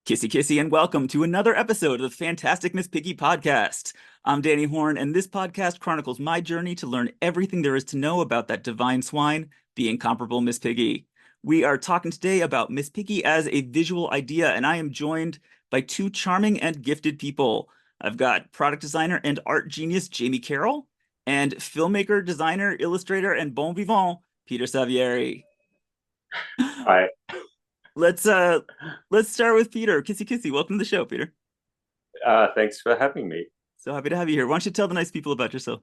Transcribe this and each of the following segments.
Kissy kissy and welcome to another episode of the Fantastic Miss Piggy Podcast. I'm Danny Horn, and this podcast chronicles my journey to learn everything there is to know about that divine swine, the incomparable Miss Piggy. We are talking today about Miss Piggy as a visual idea, and I am joined by two charming and gifted people. I've got product designer and art genius Jamie Caroll, and filmmaker, designer, illustrator, and bon vivant Peter Savieri. Hi. Let's start with Peter. Kissy kissy. Welcome to the show, Peter. Thanks for having me. So happy to have you here. Why don't you tell the nice people about yourself?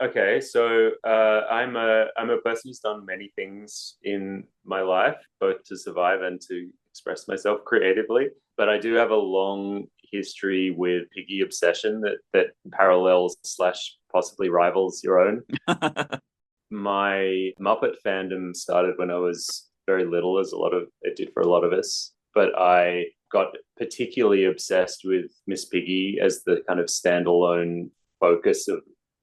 Okay, so I'm a person who's done many things in my life, both to survive and to express myself creatively. But I do have a long history with piggy obsession that parallels / possibly rivals your own. My Muppet fandom started when I was very little, as it did for a lot of us. But I got particularly obsessed with Miss Piggy as the kind of standalone focus of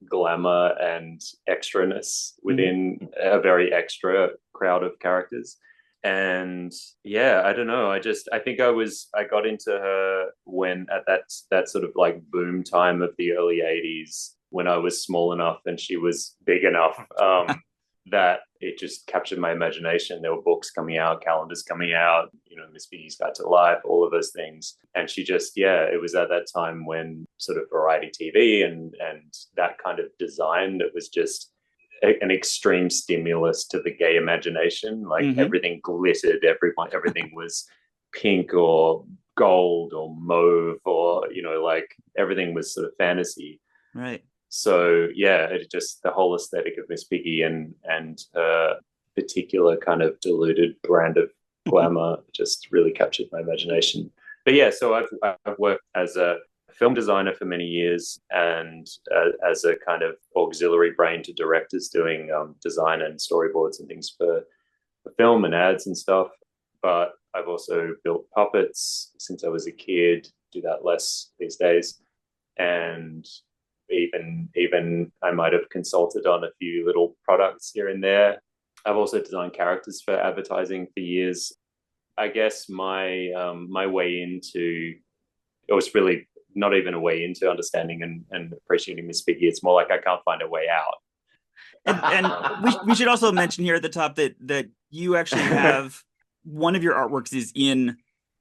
glamour and extraness within a very extra crowd of characters. And yeah, I don't know. I think I got into her when at that sort of like boom time of the early 80s, when I was small enough and she was big enough that it just captured my imagination. There were books coming out, calendars coming out, Miss Piggy's Guide to Life, all of those things. And she just, it was at that time when sort of variety TV and that kind of design that was just an extreme stimulus to the gay imagination. Like everything glittered, everything was pink or gold or mauve or, like everything was sort of fantasy. Right. So it just the whole aesthetic of Miss Piggy and her particular kind of diluted brand of glamour just really captured my imagination. But so I've worked as a film designer for many years and as a kind of auxiliary brain to directors doing design and storyboards and things for film and ads and stuff. But I've also built puppets since I was a kid. Do that less these days, and even I might have consulted on a few little products here and there. I've also designed characters for advertising for years. I guess my way into it was really not even a way into understanding and appreciating Miss Piggy. It's more like I can't find a way out. And we should also mention here at the top that you actually have one of your artworks is in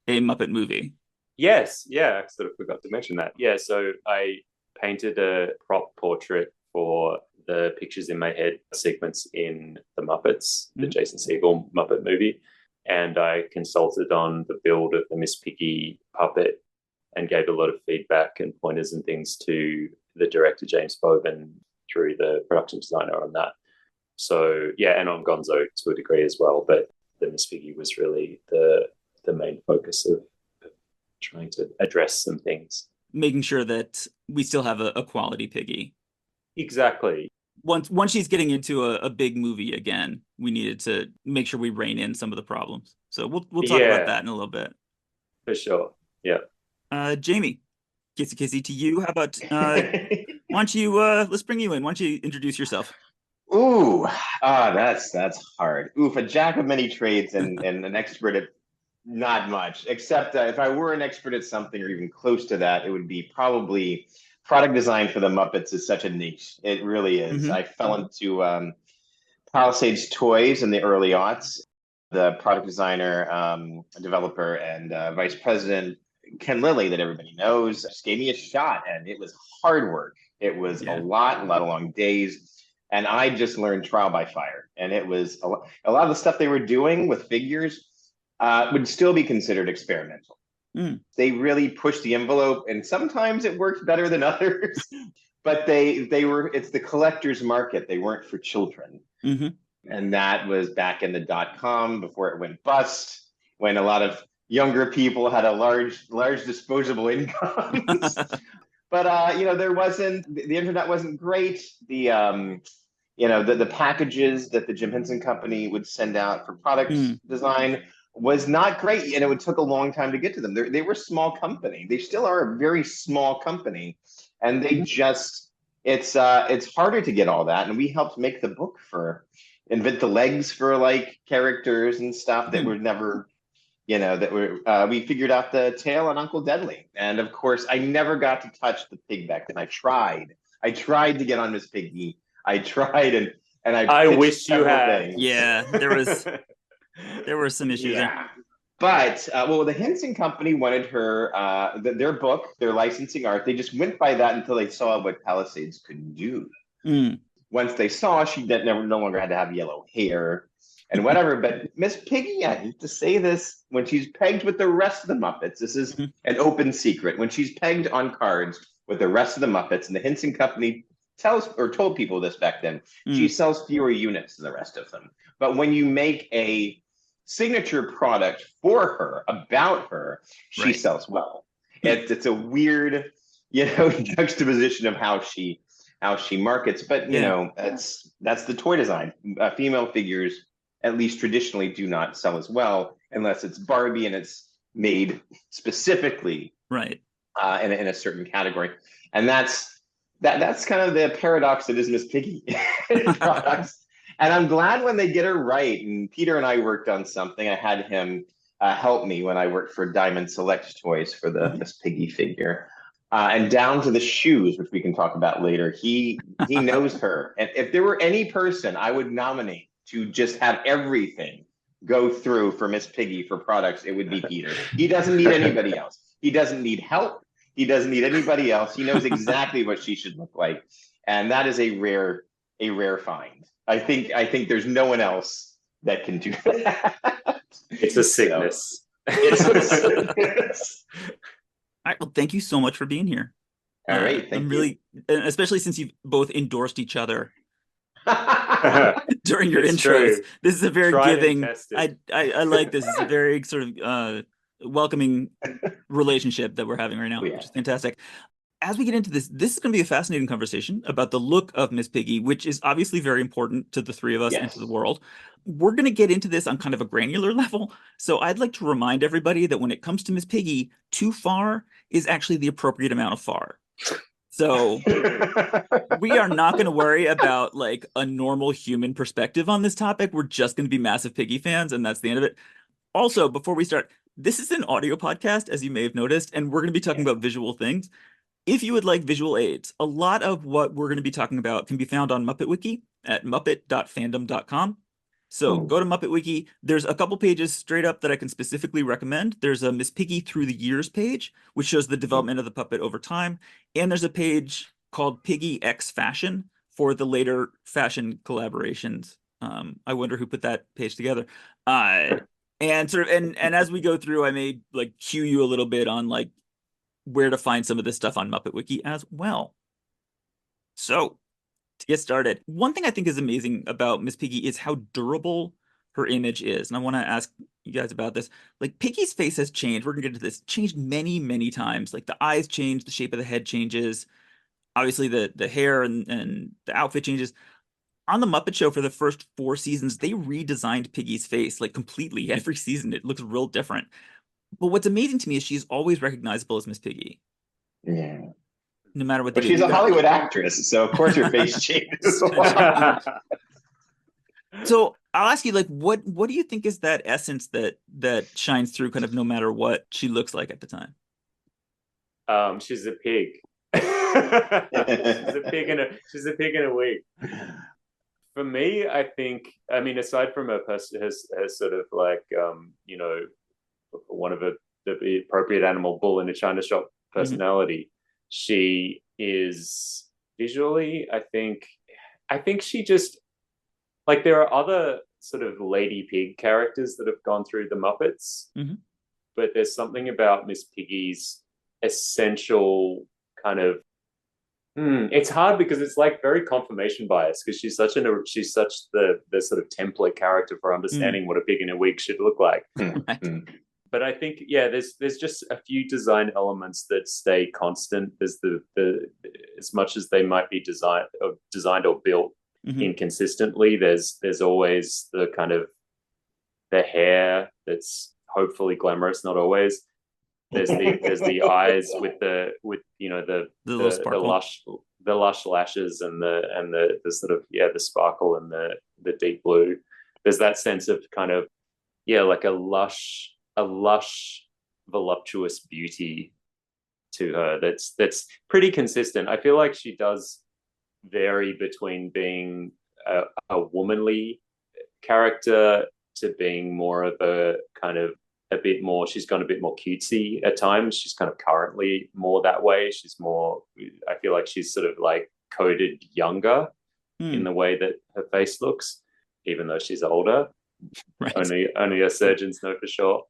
a Muppet movie. Yes, I sort of forgot to mention that. So I painted a prop portrait for the Pictures in My Head sequence in the Muppets, the Jason Segel Muppet movie. And I consulted on the build of the Miss Piggy puppet and gave a lot of feedback and pointers and things to the director, James Boven, through the production designer on that. So, and on Gonzo to a degree as well. But the Miss Piggy was really the main focus of trying to address some things. Making sure that we still have a quality Piggy. Exactly. Once she's getting into a big movie again, we needed to make sure we rein in some of the problems. So we'll talk about that in a little bit. For sure. Yeah. Jamie, kissy kissy to you. How about why don't you let's bring you in. Why don't you introduce yourself? Ooh, that's hard. Oof, a jack of many trades and an expert at not much, except if I were an expert at something or even close to that, it would be probably product design for the Muppets. Is such a niche. It really is. I fell into Palisades Toys in the early aughts. The product designer, developer, and vice president, Ken Lilly, that everybody knows, just gave me a shot, and it was hard work. It was a lot of long days, and I just learned trial by fire. And it was a lot of the stuff they were doing with figures would still be considered experimental. They really pushed the envelope, and sometimes it worked better than others. But it's the collector's market. They weren't for children. And that was back in the .com before it went bust, when a lot of younger people had a large disposable incomes. But the internet wasn't great. The packages that the Jim Henson Company would send out for product design was not great, and it took a long time to get to them. They were a small company. They still are a very small company, and they just it's harder to get all that. And we helped make the book invent the legs for like characters and stuff that were never we figured out the tail on Uncle Deadly. And of course, I never got to touch the pig back then. I tried to get on Miss Piggy. I tried and I wish you had. things. Yeah, there were some issues there. But the Henson Company wanted her their book, their licensing art. They just went by that until they saw what Palisades could do. Once they saw she no longer had to have yellow hair and whatever. But Miss Piggy, I hate to say this, when she's pegged with the rest of the Muppets, this is an open secret. When she's pegged on cards with the rest of the Muppets, and the Henson Company told people this back then, she sells fewer units than the rest of them. But when you make a signature product for her, about her, she sells well. It's a weird, juxtaposition of how she markets. But that's the toy design. Female figures, at least traditionally, do not sell as well unless it's Barbie and it's made specifically in a certain category. And that's kind of the paradox that is Miss Piggy products. And I'm glad when they get her right. And Peter and I worked on something. I had him help me when I worked for Diamond Select Toys for the Miss Piggy figure. And down to the shoes, which we can talk about later. He knows her. And if there were any person I would nominate to just have everything go through for Miss Piggy for products, it would be Peter. He doesn't need anybody else. He doesn't need help. He doesn't need anybody else. He knows exactly what she should look like. And that is a rare find. I think there's no one else that can do that. It's a sickness. It's a sickness. All right. Well, thank you so much for being here. All right. I'm really, especially since you've both endorsed each other during your intros. True. This is a very giving. I like this. It's a very sort of welcoming relationship that we're having right now, which is fantastic. As we get into this is going to be a fascinating conversation about the look of Miss Piggy, which is obviously very important to the three of us and to the world. We're going to get into this on kind of a granular level. So I'd like to remind everybody that when it comes to Miss Piggy, too far is actually the appropriate amount of far. So we are not going to worry about like a normal human perspective on this topic. We're just going to be massive Piggy fans, and that's the end of it. Also, before we start, this is an audio podcast, as you may have noticed, and we're going to be talking about visual things. If you would like visual aids, a lot of what we're going to be talking about can be found on Muppet Wiki at muppet.fandom.com. So go to Muppet Wiki. There's a couple pages straight up that I can specifically recommend. There's a Miss Piggy Through the Years page, which shows the development of the puppet over time. And there's a page called Piggy X Fashion for the later fashion collaborations. I wonder who put that page together. And as we go through, I may like cue you a little bit on like where to find some of this stuff on Muppet Wiki as well. So to get started, one thing I think is amazing about Miss Piggy is how durable her image is. And I want to ask you guys about this. Like Piggy's face has changed. We're going to get into this. Changed many, many times. Like the eyes change, the shape of the head changes. Obviously the hair and the outfit changes. On the Muppet Show for the first 4 seasons, they redesigned Piggy's face like completely. Every season, it looks real different. But what's amazing to me is she's always recognizable as Miss Piggy. Yeah. No matter what. But she's a Hollywood actress, so of course her face changes. So I'll ask you, like, what do you think is that essence that shines through, kind of, no matter what she looks like at the time? She's a pig. She's a pig in a wig. For me, I think, I mean, aside from her sort of like, one of the appropriate animal bull in a China shop personality, she is visually, I think she just, like, there are other sort of lady pig characters that have gone through the Muppets, but there's something about Miss Piggy's essential kind of, it's hard because it's like very confirmation bias, because she's such the sort of template character for understanding what a pig in a wig should look like. But I think, there's just a few design elements that stay constant. There's the as much as they might be designed or built inconsistently, there's always the kind of the hair that's hopefully glamorous, not always. There's the eyes with the lush lashes and the sort of the sparkle and the deep blue. There's that sense of kind of like a lush a lush, voluptuous beauty to her that's pretty consistent. I feel like she does vary between being a womanly character to being more of a kind of a bit more, she's gone a bit more cutesy at times. She's kind of currently more that way. She's more, I feel like she's sort of like coded younger in the way that her face looks, even though she's older. Right. Only us surgeons know for sure.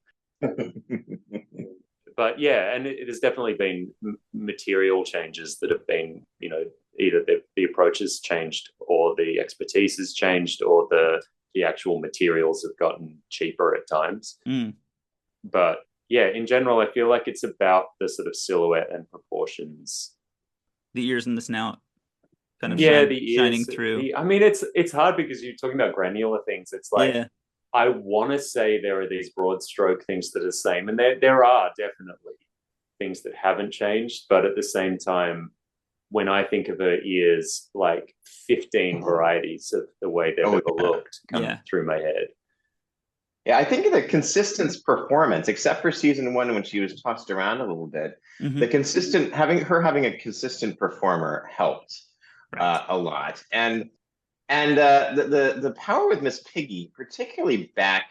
But yeah, and it has definitely been material changes that have been, you know, either the approach has changed or the expertise has changed or the actual materials have gotten cheaper at times. But yeah, in general, I feel like it's about the sort of silhouette and proportions. The ears and the snout kind of the ears, shining through. I mean, it's hard because you're talking about granular things. It's like, I want to say there are these broad stroke things that are the same, and there are definitely things that haven't changed, but at the same time, when I think of her ears, like 15 varieties of the way they've ever looked come through my head. Yeah, I think the consistent performance, except for season 1 when she was tossed around a little bit, the consistent having a consistent performer helped a lot. And the power with Miss Piggy, particularly back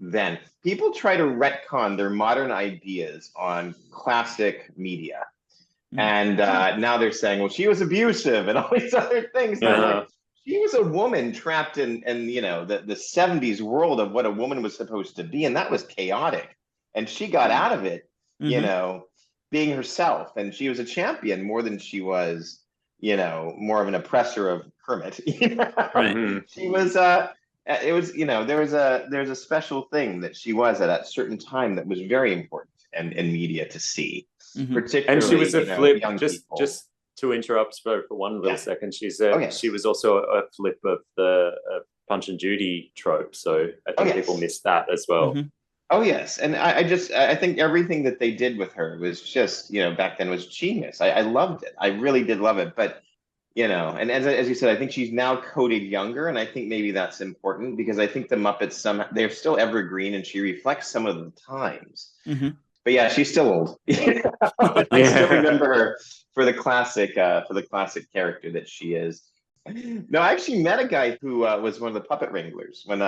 then, people try to retcon their modern ideas on classic media. And now they're saying, well, she was abusive and all these other things. Like, she was a woman trapped in you know, the 70s world of what a woman was supposed to be, and that was chaotic. And she got out of it, you know, being herself. And she was a champion more than she was, you know, more of an oppressor of Kermit. You know? She was it was, you know, there's a special thing that she was at a certain time that was very important in media to see. Particularly, and she was a flip, just to interrupt for one little second. She said she was also a flip of the Punch and Judy trope, so I think people missed that as well. Oh yes, and I think everything that they did with her was just, you know, back then was genius. I loved it. I really did love it. But you know, and as you said, I think she's now coded younger, and I think maybe that's important because I think the Muppets they're still evergreen, and she reflects some of the times. But yeah, she's still old. I still remember her for the classic character that she is. No, I actually met a guy who was one of the puppet wranglers when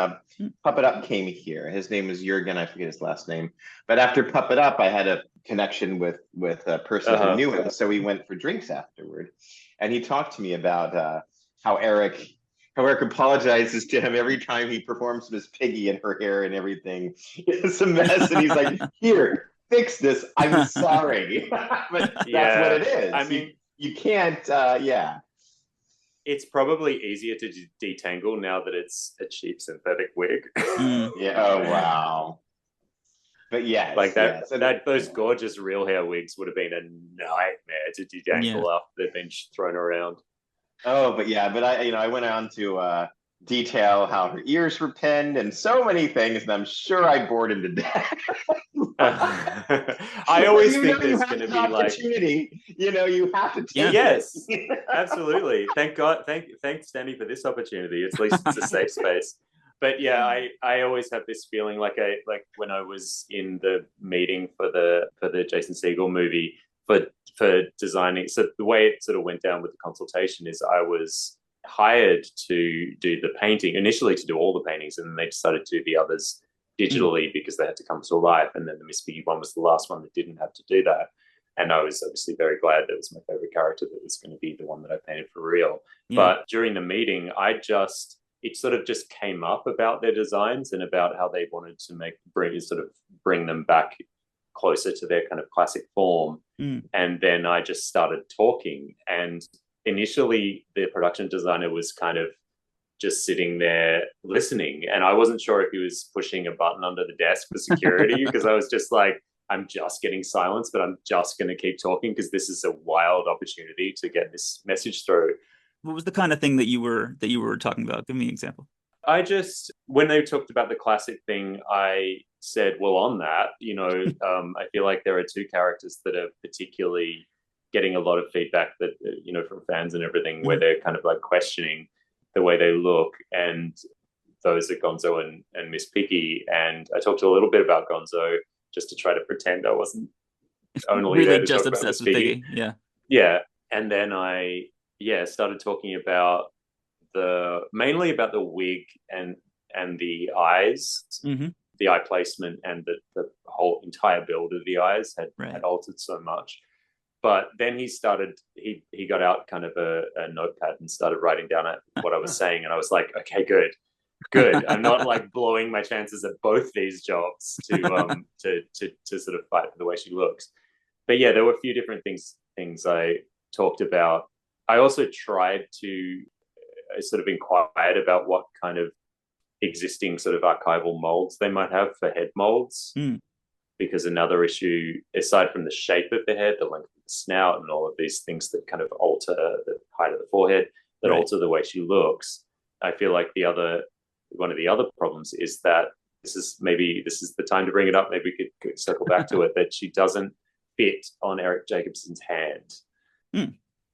Puppet Up came here. His name was Jurgen. I forget his last name. But after Puppet Up, I had a connection with a person who knew him, so we went for drinks afterward. And he talked to me about how Eric apologizes to him every time he performs Miss Piggy and her hair and everything. It's a mess, and he's like, "Here, fix this. I'm sorry." But that's what it is. I mean, you can't. It's probably easier to detangle now that it's a cheap synthetic wig. Yeah. Oh wow. But yeah, like that those gorgeous real hair wigs would have been a nightmare to detangle after they've been thrown around. Oh, but I went on to detail how her ears were pinned and so many things, and I'm sure I bored him to death. I always think there's going to be opportunity. You know, you have to take yes, absolutely. Thank God. Thanks, Danny, for this opportunity. At least it's a safe space. But yeah, I always have this feeling like when I was in the meeting for the Jason Segel movie for designing. So the way it sort of went down with the consultation is I was hired to do the painting, initially to do all the paintings, and then they decided to do the others digitally because they had to come to life. And then the Miss Piggy one was the last one that didn't have to do that. And I was obviously very glad that it was my favorite character that was going to be the one that I painted for real. But during the meeting, it sort of just came up about their designs and about how they wanted to bring them back closer to their kind of classic form. And then I just started talking, and initially the production designer was kind of just sitting there listening, and I wasn't sure if he was pushing a button under the desk for security because I was just like, I'm just getting silence, but I'm just going to keep talking because this is a wild opportunity to get this message through. What was the kind of thing that you were talking about? Give me an example. When they talked about the classic thing, I said, well, on that, you know, I feel like there are two characters that are particularly getting a lot of feedback that, you know, from fans and everything, where they're kind of like questioning the way they look. And those are Gonzo and Miss Piggy. And I talked a little bit about Gonzo just to try to pretend I wasn't only Really there to just talk about obsessed Miss with Piggy. Piggy. Yeah. Yeah. And then I started talking about mainly about the wig and the eyes. Mm-hmm. The eye placement and the whole entire build of the eyes had altered so much. But then he got out kind of a notepad and started writing down what I was saying. And I was like, okay, good. I'm not like blowing my chances at both these jobs to sort of fight for the way she looks. But yeah, there were a few different things I talked about. I also tried to sort of inquired about what kind of existing sort of archival molds they might have for head molds. Because another issue, aside from the shape of the head, the length of the snout, and all of these things that kind of alter the height of the forehead, that alter the way she looks, I feel like one of the other problems is that this is the time to bring it up. Maybe we could circle back to it, that she doesn't fit on Eric Jacobson's hand.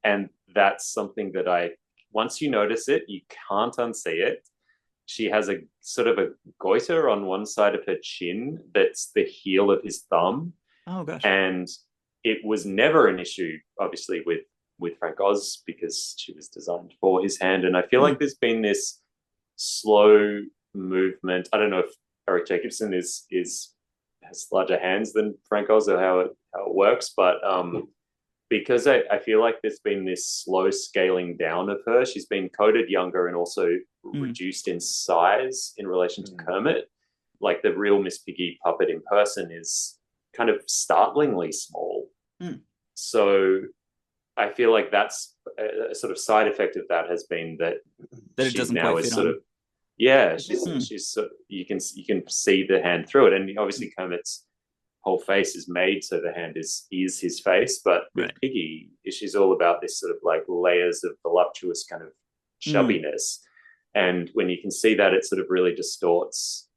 And that's something that once you notice it, you can't unsee it. She has a sort of a goiter on one side of her chin that's the heel of his thumb. Oh, gosh. And it was never an issue, obviously, with Frank Oz, because she was designed for his hand. And I feel like there's been this slow movement. I don't know if Eric Jacobson has larger hands than Frank Oz or how it works, but because I feel like there's been this slow scaling down of her. She's been coded younger and also reduced in size in relation to Kermit. Like the real Miss Piggy puppet in person is kind of startlingly small. So I feel like that's a sort of side effect of that has been that it doesn't quite fit sort on. of, yeah, she's you can see the hand through it. And obviously Kermit's whole face is made so the hand is his face, but with Piggy, she's all about this sort of like layers of voluptuous kind of chubbiness. And when you can see that, it sort of really distorts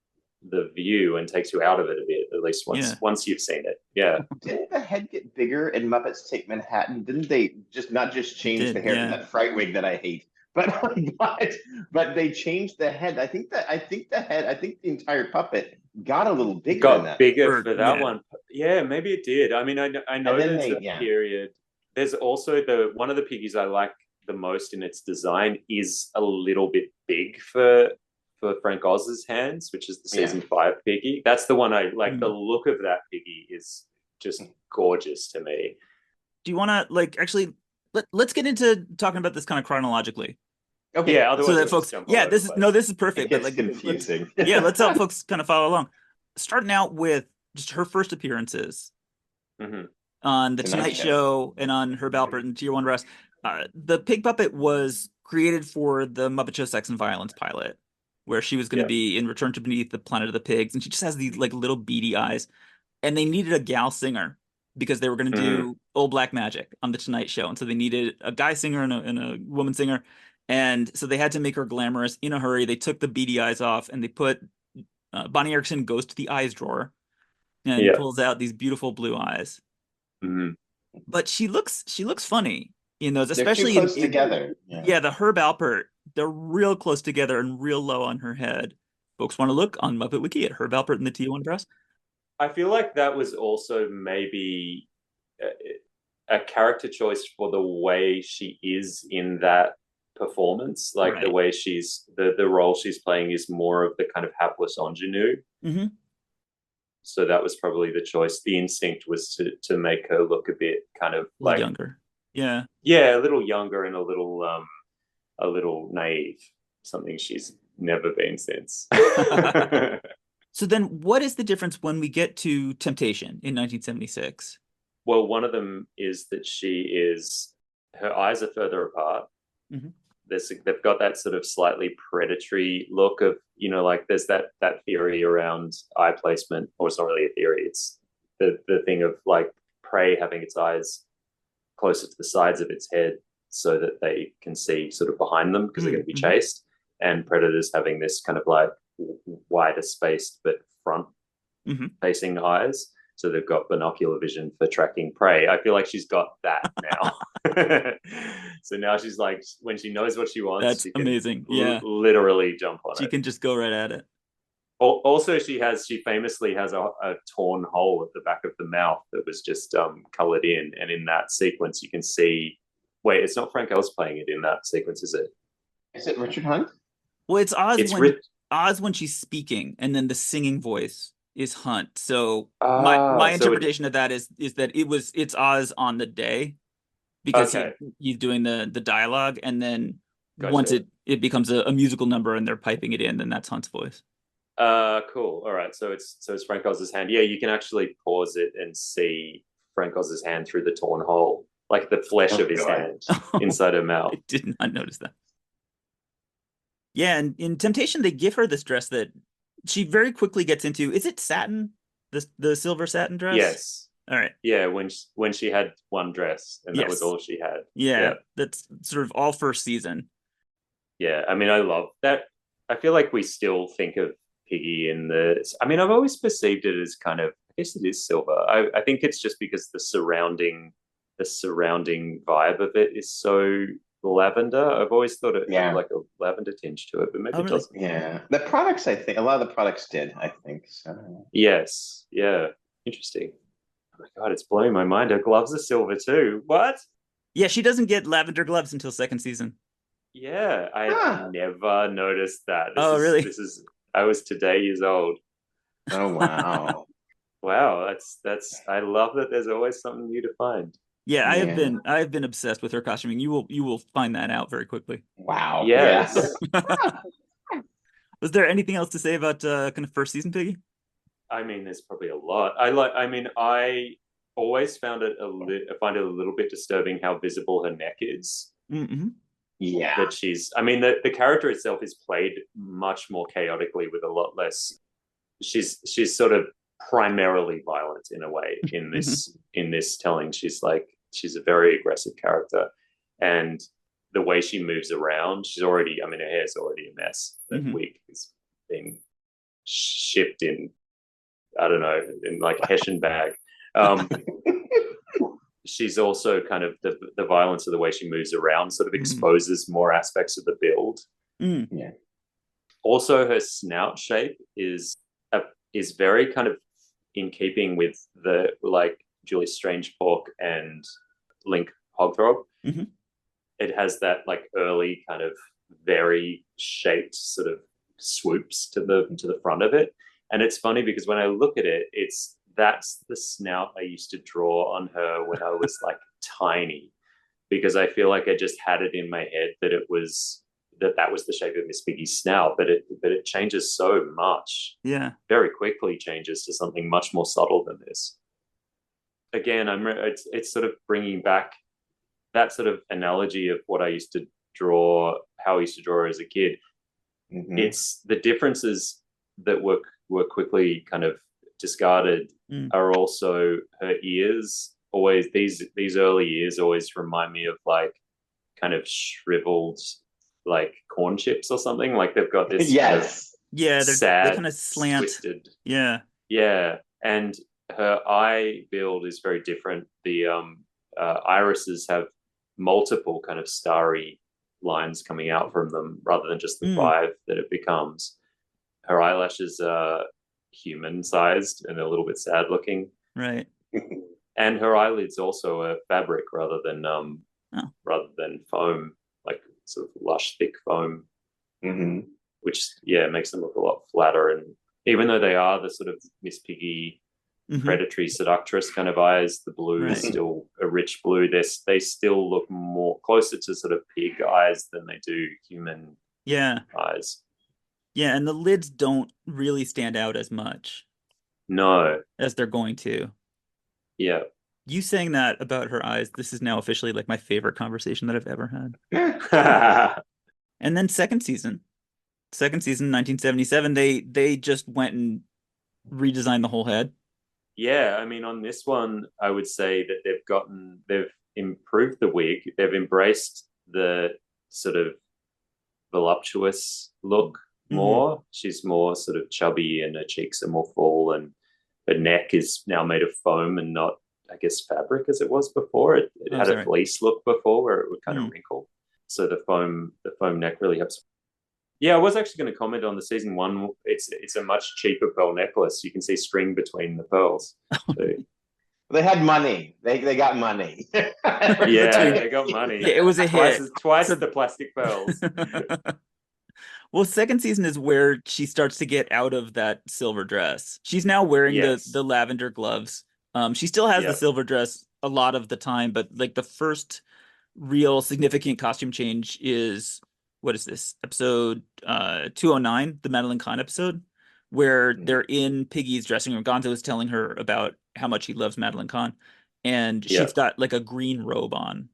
the view and takes you out of it a bit, at least once you've seen it. Yeah. Didn't the head get bigger in Muppets Take Manhattan? Didn't they not just change the hair from that fright wig that I hate, but they changed the head. I think the entire puppet got a little bigger than that. Bigger for that one. Yeah, maybe it did. I mean, I know there's a period. There's also one of the Piggies I like the most in its design is a little bit big for Frank Oz's hands, which is the season 5 Piggy. That's the one I like. The look of that Piggy is just gorgeous to me. Do you want to actually let's get into talking about this kind of chronologically? Okay. Yeah. Otherwise, so that folks. Yeah. This is perfect. It's confusing. Let's help folks kind of follow along. Starting out with just her first appearances on the Tonight Show and on Herb Alpert and Tier 1 Brass. The pig puppet was created for the Muppet Show Sex and Violence pilot, where she was going to be in Return to Beneath the Planet of the Pigs, and she just has these like little beady eyes. And they needed a gal singer because they were going to do Old Black Magic on the Tonight Show, and so they needed a guy singer and a woman singer, and so they had to make her glamorous in a hurry. They took the beady eyes off, and they put Bonnie Erickson goes to the eyes drawer and pulls out these beautiful blue eyes. But she looks funny in those, especially they're too close together. Yeah, the Herb Alpert, they're real close together and real low on her head. Folks want to look on Muppet Wiki at Herb Alpert and the T1 Press. I feel like that was also maybe a character choice for the way she is in that performance. Like the way she's the role she's playing is more of the kind of hapless ingenue. So that was probably the choice. The instinct was to make her look a bit kind of like younger. Yeah, a little younger and a little naive. Something she's never been since. So then what is the difference when we get to Temptation in 1976? Well, one of them is that her eyes are further apart. They've got that sort of slightly predatory look of, like there's that theory around eye placement, or it's not really a theory. It's the thing of like prey having its eyes closer to the sides of its head so that they can see sort of behind them because they're going to be chased, and predators having this kind of like wider spaced but front facing eyes. So they've got binocular vision for tracking prey. I feel like she's got that now. So now she's like, when she knows what she wants, That's she can amazing. Yeah. literally jump on She it. can just go right at it. Also, she famously has a torn hole at the back of the mouth that was just colored in. And in that sequence, you can see, wait, it's not Frank Ellis playing it in that sequence, is it? Is it Richard Hunt? Well, it's Oz when she's speaking, and then the singing voice is Hunt. So my interpretation of that is that it's Oz on the day, because he's doing the dialogue, and then once it becomes a musical number and they're piping it in, then that's Hunt's voice. Cool. All right. So it's Frank Oz's hand. Yeah, you can actually pause it and see Frank Oz's hand through the torn hole, like the flesh of his hand inside her mouth. I did not notice that. Yeah, and in Temptation, they give her this dress that she very quickly gets into. Is it satin? The silver satin dress? Yes. All right. Yeah, when she had one dress and that was all she had. Yeah, that's sort of all first season. Yeah, I mean, I love that. I feel like we still think of Piggy in I've always perceived it as kind of, I guess it is silver. I think it's just because the surrounding vibe of it is so lavender. I've always thought it had like a lavender tinge to it, but maybe it doesn't. Yeah, the products, I think a lot of the products did, I think so. Yes. Yeah, interesting. Oh my God, it's blowing my mind. Her gloves are silver too. What? Yeah, she doesn't get lavender gloves until second season. Yeah, I never noticed that. Really? I was today years old. Oh wow. Wow, that's I love that there's always something new to find. Yeah, I have been obsessed with her costuming. You will find that out very quickly. Wow. Yes. Was there anything else to say about kind of first season Piggy? I mean, there's probably a lot. I always find it a little bit disturbing how visible her neck is. Mm-hmm. Yeah. That the character itself is played much more chaotically with a lot less. She's sort of primarily violent in a way in this telling. She's a very aggressive character, and the way she moves around, her hair's already a mess. That wig is being shipped in, I don't know, in like a Hessian bag. She's also kind of the violence of the way she moves around sort of exposes more aspects of the build. Yeah. Also, her snout shape is very kind of in keeping with the like Julie Strangepork and Link Hogthrob. Mm-hmm. It has that like early kind of very shaped sort of swoops to the front of it, and it's funny because when I look at it, that's the snout I used to draw on her when I was like tiny, because I feel like I just had it in my head that it was that was the shape of Miss Piggy's snout, but it changes so much. Yeah, very quickly changes to something much more subtle than this. Again, it's sort of bringing back that sort of analogy of what I used to draw, how I used to draw her as a kid. Mm-hmm. It's the differences that were quickly kind of discarded are also her ears. Always these early ears always remind me of like kind of shriveled like corn chips or something. Like they've got this they're kind of slant, twisted. Yeah, and her eye build is very different. The irises have multiple kind of starry lines coming out from them rather than just the 5 that it becomes. Her eyelashes are human sized and a little bit sad looking, right? And her eyelids also are fabric rather than foam, like sort of lush thick foam, which makes them look a lot flatter. And even though they are the sort of Miss Piggy predatory seductress kind of eyes, the blue is still a rich blue. They still look more closer to sort of pig eyes than they do human eyes. Yeah, and the lids don't really stand out as much. No. As they're going to. Yeah. You saying that about her eyes, this is now officially like my favorite conversation that I've ever had. And then second season, 1977, they just went and redesigned the whole head. Yeah, I mean, on this one, I would say that they've improved the wig. They've embraced the sort of voluptuous look more. She's more sort of chubby and her cheeks are more full, and the neck is now made of foam and not, I guess, fabric as it was before. It had a fleece look before where it would kind of wrinkle. So the foam neck really helps. Yeah, I was actually going to comment on the season 1. It's a much cheaper pearl necklace. You can see string between the pearls. So, they had money. They got money. Yeah, they got money. Yeah, it was a hit. Twice the plastic pearls. Well, second season is where she starts to get out of that silver dress. She's now wearing the lavender gloves. She still has the silver dress a lot of the time, but like the first real significant costume change is, what is this, episode 209, the Madeline Kahn episode, where they're in Piggy's dressing room. Gonzo is telling her about how much he loves Madeline Kahn, and she's got like a green robe on.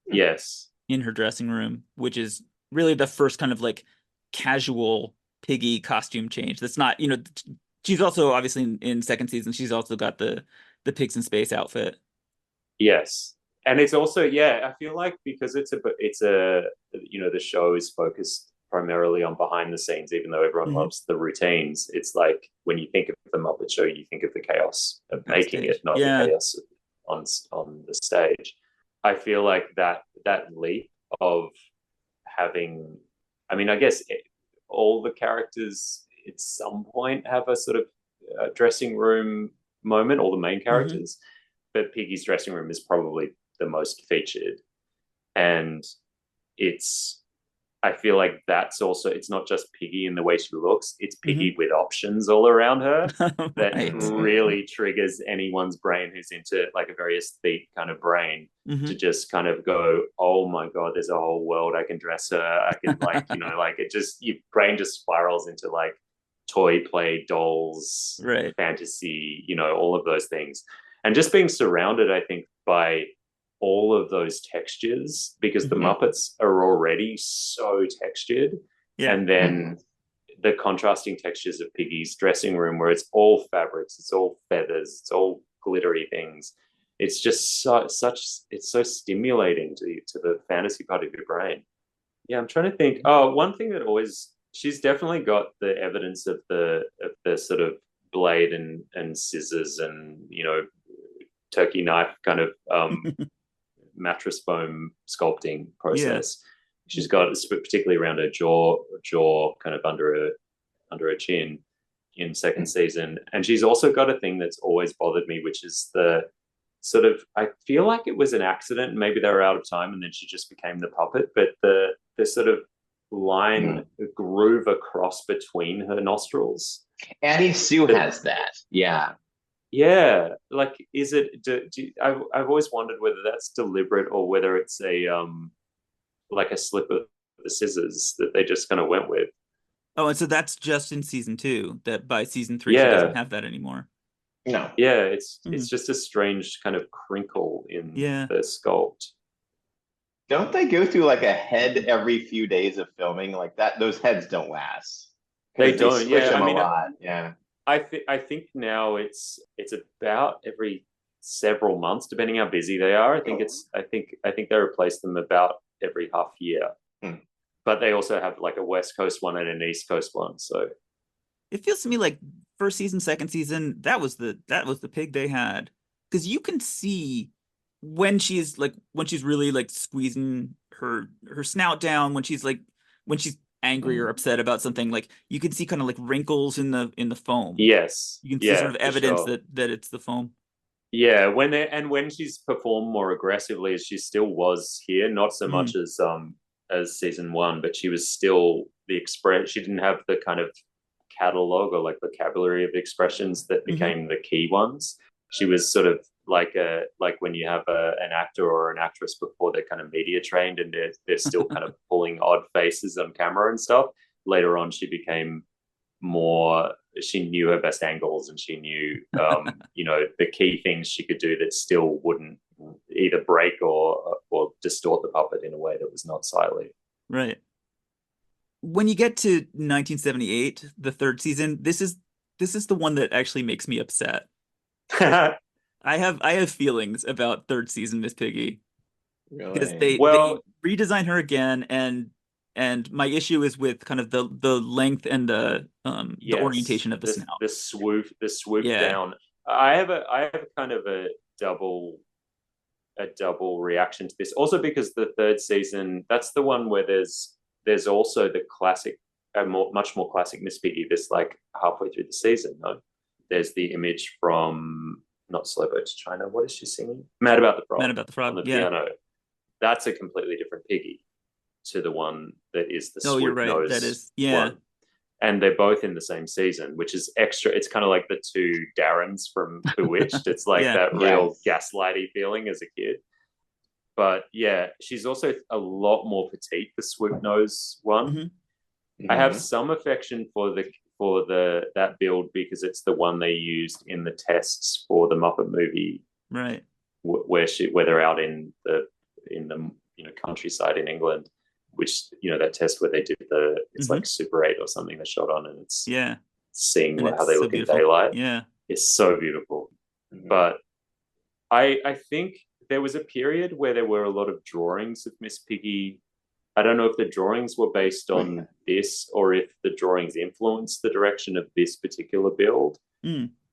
Yes. In her dressing room, which is really the first kind of like casual Piggy costume change. That's not, she's also obviously in second season, she's also got the Pigs in Space outfit. Yes. And it's also, I feel like because it's a the show is focused primarily on behind the scenes, even though everyone loves the routines. It's like when you think of the Muppet Show, you think of the chaos of making it, not the chaos on the stage. I feel like that leap of having, I mean, I guess all the characters at some point have a sort of dressing room moment, all the main characters, but Piggy's dressing room is probably the most featured. And I feel like that's also, it's not just Piggy in the way she looks, it's Piggy with options all around her that really triggers anyone's brain who's into like a very aesthetic kind of brain to just kind of go, oh my God, there's a whole world. I can dress her. I can like, like it just, your brain just spirals into like toy play, dolls, fantasy, all of those things. And just being surrounded, I think, by all of those textures, because the Muppets are already so textured. Yeah. And then the contrasting textures of Piggy's dressing room, where it's all fabrics, it's all feathers, it's all glittery things. It's just it's so stimulating to the fantasy part of your brain. Yeah, I'm trying to think. Oh, one thing that she's definitely got the evidence of the sort of blade and scissors and, turkey knife kind of mattress foam sculpting process. She's got, particularly around her jaw kind of under her chin in second season. And she's also got a thing that's always bothered me, which is the sort of, I feel like it was an accident, maybe they were out of time and then she just became the puppet, but the sort of line groove across between her nostrils. Annie Sue has that. Yeah, like, is it? I've always wondered whether that's deliberate or whether it's a like a slip of the scissors that they just kind of went with. Oh, and so that's just in season 2. That by season 3 she doesn't have that anymore. No. Yeah, it's just a strange kind of crinkle in the sculpt. Don't they go through like a head every few days of filming like that? Those heads don't last. They don't. Yeah, I mean, I think now it's about every several months, depending how busy they are. I think they replace them about every half year. But they also have like a West Coast one and an East Coast one. So it feels to me like first season, second season, that was the pig they had, because you can see when she's really like squeezing her snout down, when she's angry or upset about something, like you can see kind of like wrinkles in the foam. Yes, you can see sort of evidence that it's the foam. Yeah, when she's performed more aggressively, as she still was here, not so much as season 1, but she was still she didn't have the kind of catalog or like vocabulary of expressions that became the key ones. She was sort of like when you have an actor or an actress before they're kind of media trained and they're still kind of pulling odd faces on camera and stuff. Later on, she became more, she knew her best angles and she knew, the key things she could do that still wouldn't either break or distort the puppet in a way that was not silly. Right. When you get to 1978, the third season, this is the one that actually makes me upset. I have feelings about third season Miss Piggy, because they redesign her again, and And my issue is with kind of the length and the orientation of the snout. The swoop Yeah. down. I have kind of a double reaction to this. Also because the third season, that's the one where there's also the classic, much more classic Miss Piggy. This like halfway through the season. No, there's the image from not Slow Boat to China. What is she singing? Mad About the Frog. Mad About the Frog. On the yeah. piano. That's a completely different Piggy to the one that is the Oh, you're right. nose That is, yeah. one. And they're both in the same season, which is extra. It's kind of like the two Darrens from Bewitched. It's like that real gaslighty feeling as a kid. But yeah, she's also a lot more petite, the swoop nose one. Mm-hmm. I have some affection for that build because it's the one they used in the tests for the Muppet movie, right? Where they're out in the countryside in England, which that test where they did it's like Super 8 or something they shot on, and it's seeing how they look in daylight. Yeah, it's so beautiful. But I think there was a period where there were a lot of drawings of Miss Piggy. I don't know if the drawings were based on this or if the drawings influenced the direction of this particular build.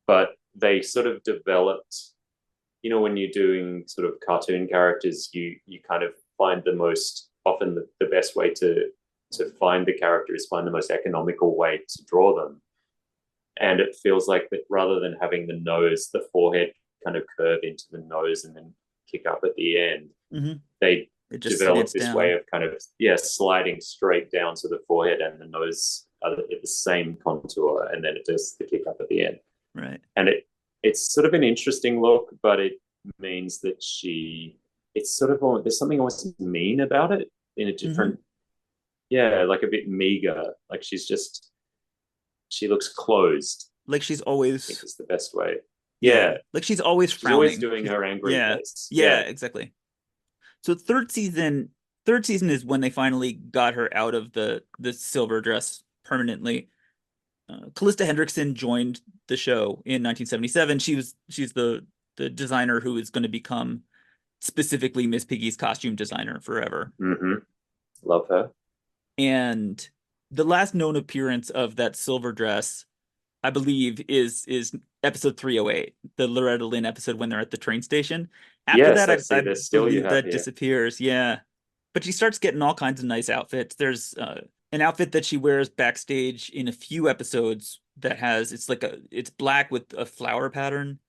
But they sort of developed, when you're doing sort of cartoon characters, you kind of find often the best way to find the character is find the most economical way to draw them. And it feels like that rather than having the forehead kind of curve into the nose and then kick up at the end, they developed this way of kind of sliding straight down to the forehead, and the nose are at the same contour, and then it does the kick up at the end. Right. And it's sort of an interesting look, but it means that it's sort of there's something almost mean about it in a different like a bit meager, like she looks closed, like she's always, I think is the best way. Like she's always frowning. She's always doing her angry face. Yeah, exactly. So third season is when they finally got her out of the silver dress permanently. Callista Hendrickson joined the show in 1977. She's the designer who is going to become specifically Miss Piggy's costume designer forever. Love her. And the last known appearance of that silver dress, I believe, is episode 308, the Loretta Lynn episode when they're at the train station. After that, I believe that disappears. Yeah. But she starts getting all kinds of nice outfits. There's an outfit that she wears backstage in a few episodes that it's black with a flower pattern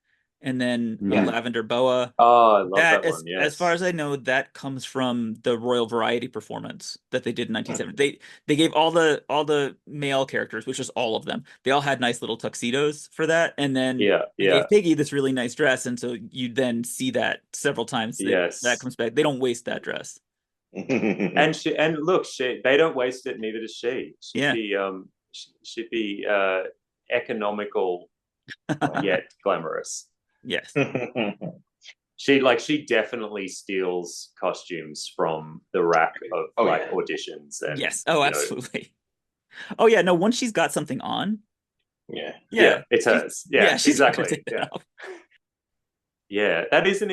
and then a lavender boa. Oh, I love that one. Yes. As far as I know, that comes from the Royal Variety performance that they did in 1970. They gave all the male characters, which was all of them, they all had nice little tuxedos for that, and then they gave Piggy this really nice dress, and so you then see that several times. That comes back. They don't waste that dress. and look, they don't waste it. Neither does she. She'd be economical yet glamorous. Yes. She definitely steals costumes from the rack of auditions. And yes. Oh, absolutely. Oh yeah. No, once she's got something on. Yeah. It's hers. She's exactly. Yeah. That is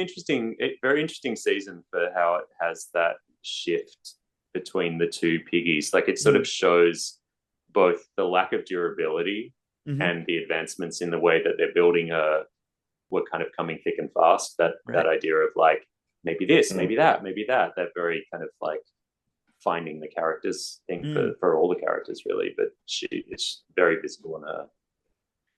very interesting season for how it has that shift between the two Piggies. Like it sort of shows both the lack of durability and the advancements in the way that they're building her were kind of coming thick and fast. That idea of like maybe this, maybe that, that very kind of like finding the characters thing for all the characters really, but it's very visible in her.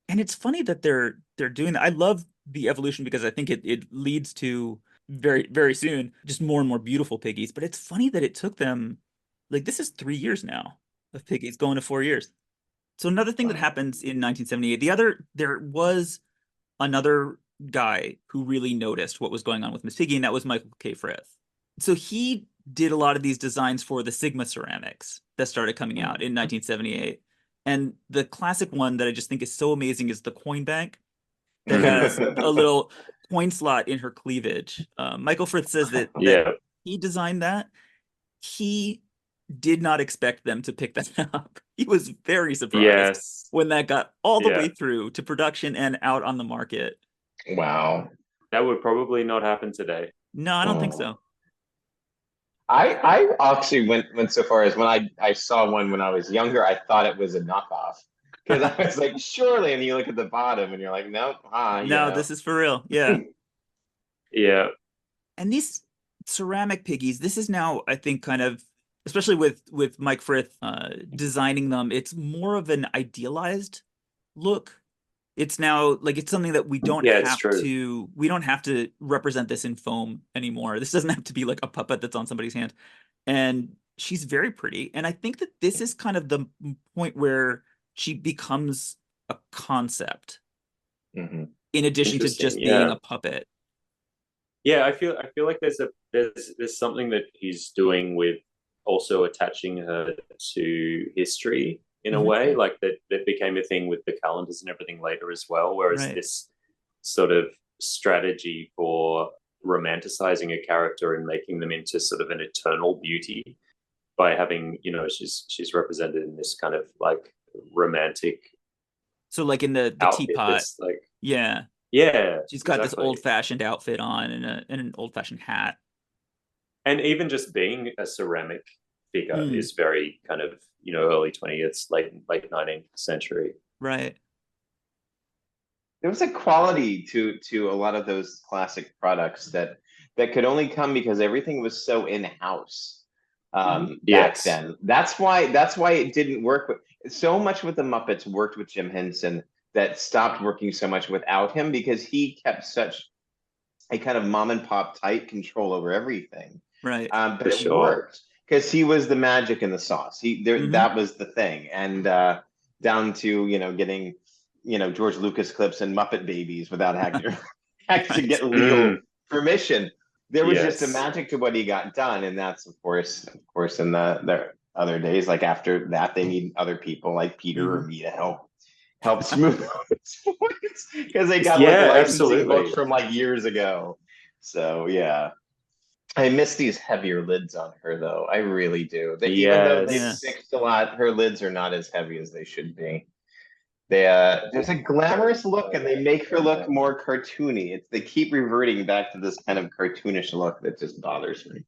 And it's funny that they're doing that. I love the evolution because I think it leads to very, very soon just more and more beautiful Piggies. But it's funny that it took them, like, this is 3 years now of Piggies, going to 4 years. So another thing that happens in 1978, there was another guy who really noticed what was going on with Miss Piggy, and that was Michael K. Frith. So he did a lot of these designs for the Sigma ceramics that started coming out in 1978. And the classic one that I just think is so amazing is the coin bank that has a little coin slot in her cleavage. Michael Frith says that he designed that. He did not expect them to pick that up. He was very surprised when that got all the way through to production and out on the market. Wow. That would probably not happen today. No, I don't think so. I actually went so far as when I saw one when I was younger, I thought it was a knockoff because I was like, surely, and you look at the bottom and you're like, nope, No, this is for real. Yeah. Yeah. And these ceramic piggies, this is now, I think, kind of, especially with Mike Frith designing them, it's more of an idealized look. It's now like it's something that we don't Yeah, it's have true. to represent this in foam anymore. This doesn't have to be like a puppet that's on somebody's hand. And she's very pretty. And I think that this is kind of the point where she becomes a concept Mm-hmm. in addition to Interesting. just being Yeah. a puppet. Yeah, I feel like there's something that he's doing with also attaching her to history in a Mhm. way, like that became a thing with the calendars and everything later as well. Whereas Right. this sort of strategy for romanticizing a character and making them into sort of an eternal beauty by having, she's represented in this kind of like romantic So like in the outfit teapot, that's like, yeah, yeah, she's got this exactly. old-fashioned outfit on and an old-fashioned hat. And even just being a ceramic figure is very kind of early 20th, late 19th century. Right. There was a quality to a lot of those classic products that could only come because everything was so in-house back Yes. then. That's why it didn't work so much with the Muppets worked with Jim Henson that stopped working so much without him because he kept such a kind of mom and pop tight control over everything. Right. But For it sure. worked because he was the magic in the sauce. That was the thing. And down to getting George Lucas clips and Muppet Babies without having to get legal permission. There was just a Yes. magic to what he got done, and that's of course in the other days. Like after that, they need other people like Peter or me to help smooth because they got like licensing books from like years ago. So yeah. I miss these heavier lids on her, though. I really do. Even though they've fixed a lot, her lids are not as heavy as they should be. There's a glamorous look, and they make her look more cartoony. They keep reverting back to this kind of cartoonish look that just bothers me.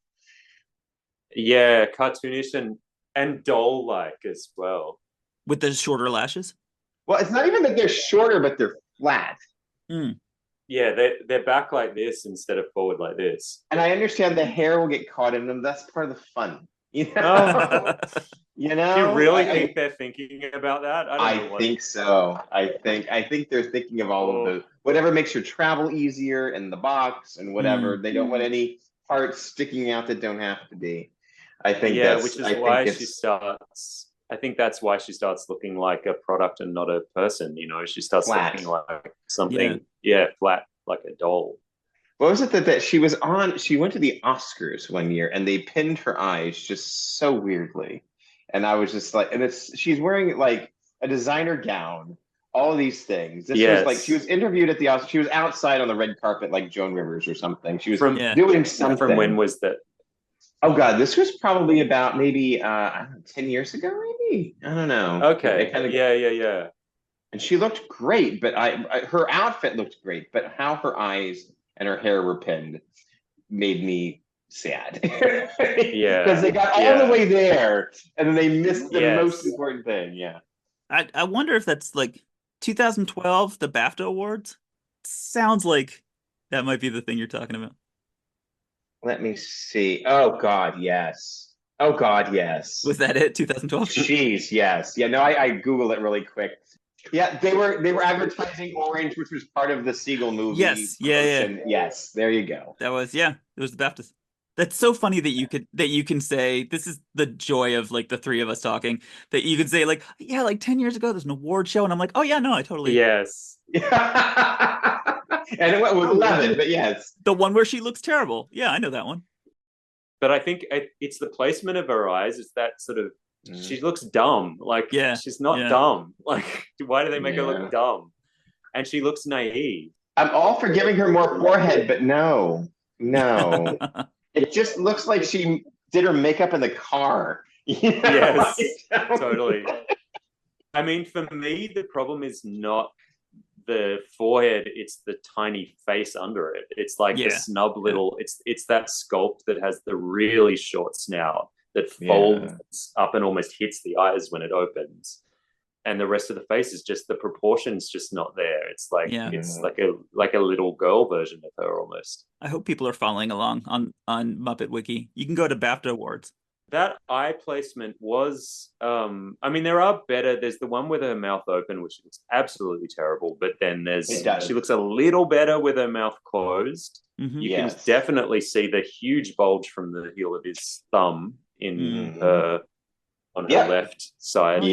Yeah, cartoonish and doll-like as well. With the shorter lashes? Well, it's not even that they're shorter, but they're flat. Yeah, they're back like this instead of forward like this. And I understand the hair will get caught in them. That's part of the fun. You know? Do you really think they're thinking about that? I think so. I think they're thinking of all of the whatever makes your travel easier in the box and whatever. They don't want any parts sticking out that don't have to be. I think which is why she starts. I think that's why she starts looking like a product and not a person. She starts looking like something, flat, like a doll. What was it that she was on? She went to the Oscars one year and they pinned her eyes just so weirdly. And I was just like, and she's wearing like a designer gown, all these things. This was like, she was interviewed at the Oscars. She was outside on the red carpet like Joan Rivers or something. She was doing something. From when was that? Oh God, this was probably about maybe 10 years ago, maybe. I don't know. Okay. Yeah. And she looked great, but her outfit looked great, but how her eyes and her hair were pinned made me sad. Because they got all the way there and then they missed the most important thing. Yeah. I wonder if that's like 2012, the BAFTA Awards. Sounds like that might be the thing you're talking about. Let me see. Oh God, yes. Was that it? 2012? Jeez, yes. Yeah, no, I Googled it really quick. Yeah, they were advertising Orange, which was part of the Siegel movie. Yes, yeah. Yes, there you go. That was it was the BAFTAs. That's so funny that you can say, this is the joy of like the three of us talking, that you can say like, yeah, like 10 years ago there's an award show, and I'm like, oh yeah, no, I totally. Yes. And it went with 11, but yes. The one where she looks terrible. Yeah, I know that one. But I think it's the placement of her eyes. It's that sort of, she looks dumb. Like, she's not dumb. Like, why do they make her look dumb? And she looks naive. I'm all for giving her more forehead, but no. It just looks like she did her makeup in the car. Yes, totally. I mean, for me, the problem is not the forehead, it's the tiny face under it. It's like the snub little. It's that sculpt that has the really short snout that folds up and almost hits the eyes when it opens. And the rest of the face is just, the proportions just not there. It's like it's like a little girl version of her almost. I hope people are following along on Muppet Wiki. You can go to BAFTA Awards. That eye placement was, I mean, there are better. There's the one with her mouth open, which looks absolutely terrible. But then she looks a little better with her mouth closed. Mm-hmm. You can definitely see the huge bulge from the heel of his thumb in her on her left side.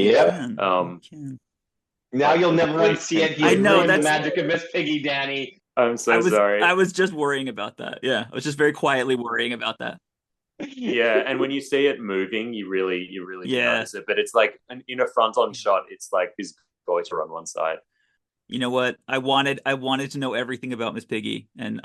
Now you'll never see it. I know that's the magic of Miss Piggy, Danny. I'm sorry. I was just worrying about that. Yeah, I was just very quietly worrying about that. Yeah, and when you see it moving, you really notice it. But it's like in a front-on shot, it's like this goiter on one side. You know what? I wanted to know everything about Miss Piggy, and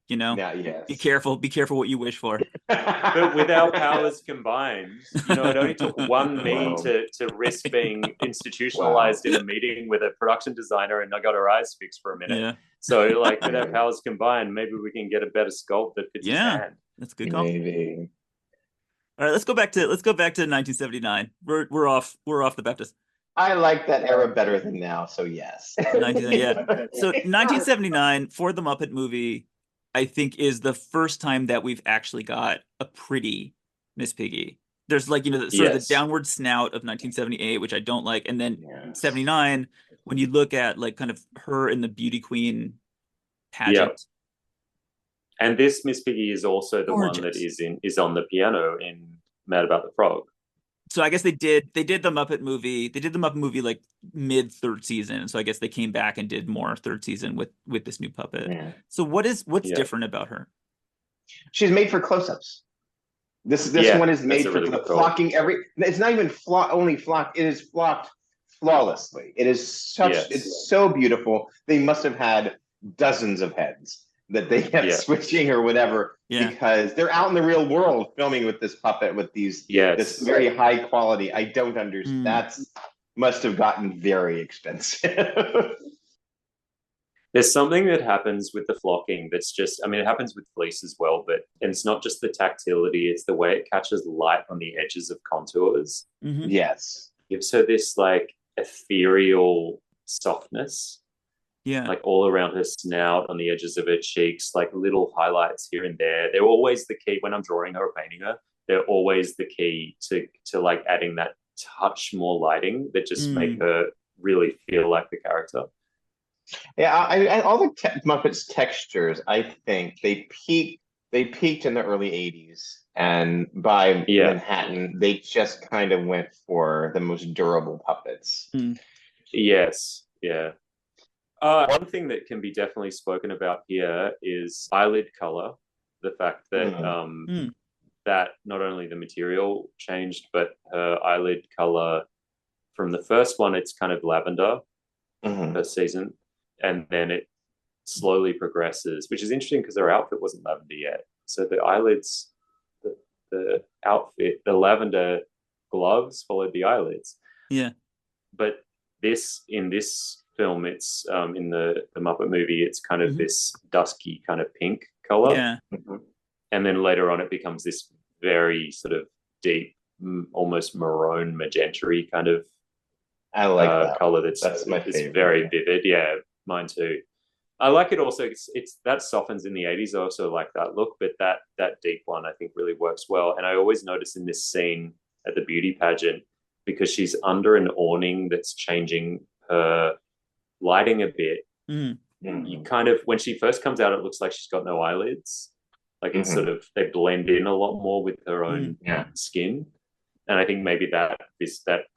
be careful what you wish for. But with our powers combined, it only took one me to risk being institutionalized in a meeting with a production designer, and I got her eyes fixed for a minute. Yeah. So, like, with our powers combined, maybe we can get a better sculpt that fits his hand. That's a good call. Maybe. All right, let's go back to 1979. We're off the Baptist. I like that era better than now, so yes. So 1979 for the Muppet movie, I think, is the first time that we've actually got a pretty Miss Piggy. There's like, sort of the downward snout of 1978, which I don't like. And then 79, when you look at like kind of her in the Beauty Queen pageant. Yep. And this Miss Piggy is also the one that is on the piano in Mad About the Frog. So I guess they did the Muppet movie. They did the Muppet movie like mid third season. So I guess they came back and did more third season with this new puppet. Yeah. So what's different about her? She's made for close-ups. This one is made for the flocking. It's not even only flocked. It is flocked flawlessly. It is it's so beautiful. They must have had dozens of heads that they kept switching or whatever, because they're out in the real world filming with this puppet with these this very high quality. I don't understand. That must have gotten very expensive. There's something that happens with the flocking that's just, I mean, it happens with fleece as well, but it's not just the tactility, it's the way it catches light on the edges of contours. Mm-hmm. Yes. Gives her this like ethereal softness. Yeah. Like all around her snout, on the edges of her cheeks, like little highlights here and there. They're always the key when I'm drawing her or painting her. They're always the key to like adding that touch more lighting that just make her really feel like the character. Yeah, I all the Muppets textures, I think they peaked in the early 80s. And by Manhattan, they just kind of went for the most durable puppets. Yes, yeah. One thing that can be definitely spoken about here is eyelid color. The fact that that not only the material changed, but her eyelid color from the first one, it's kind of lavender first season, and then it slowly progresses, which is interesting because her outfit wasn't lavender yet. So the eyelids, the outfit, the lavender gloves followed the eyelids. Yeah, but in this film, it's in the Muppet movie, it's kind of this dusky kind of pink color. Yeah. And then later on it becomes this very sort of deep, almost maroon magenta-y kind of I like that color that's my favorite. Very vivid. Yeah, mine too. I like it also, it's that softens in the 80s. I also like that look, but that deep one I think really works well. And I always notice in this scene at the beauty pageant, because she's under an awning that's changing her lighting a bit, you kind of, when she first comes out, it looks like she's got no eyelids. Like it's sort of, they blend in a lot more with her own skin. And I think maybe that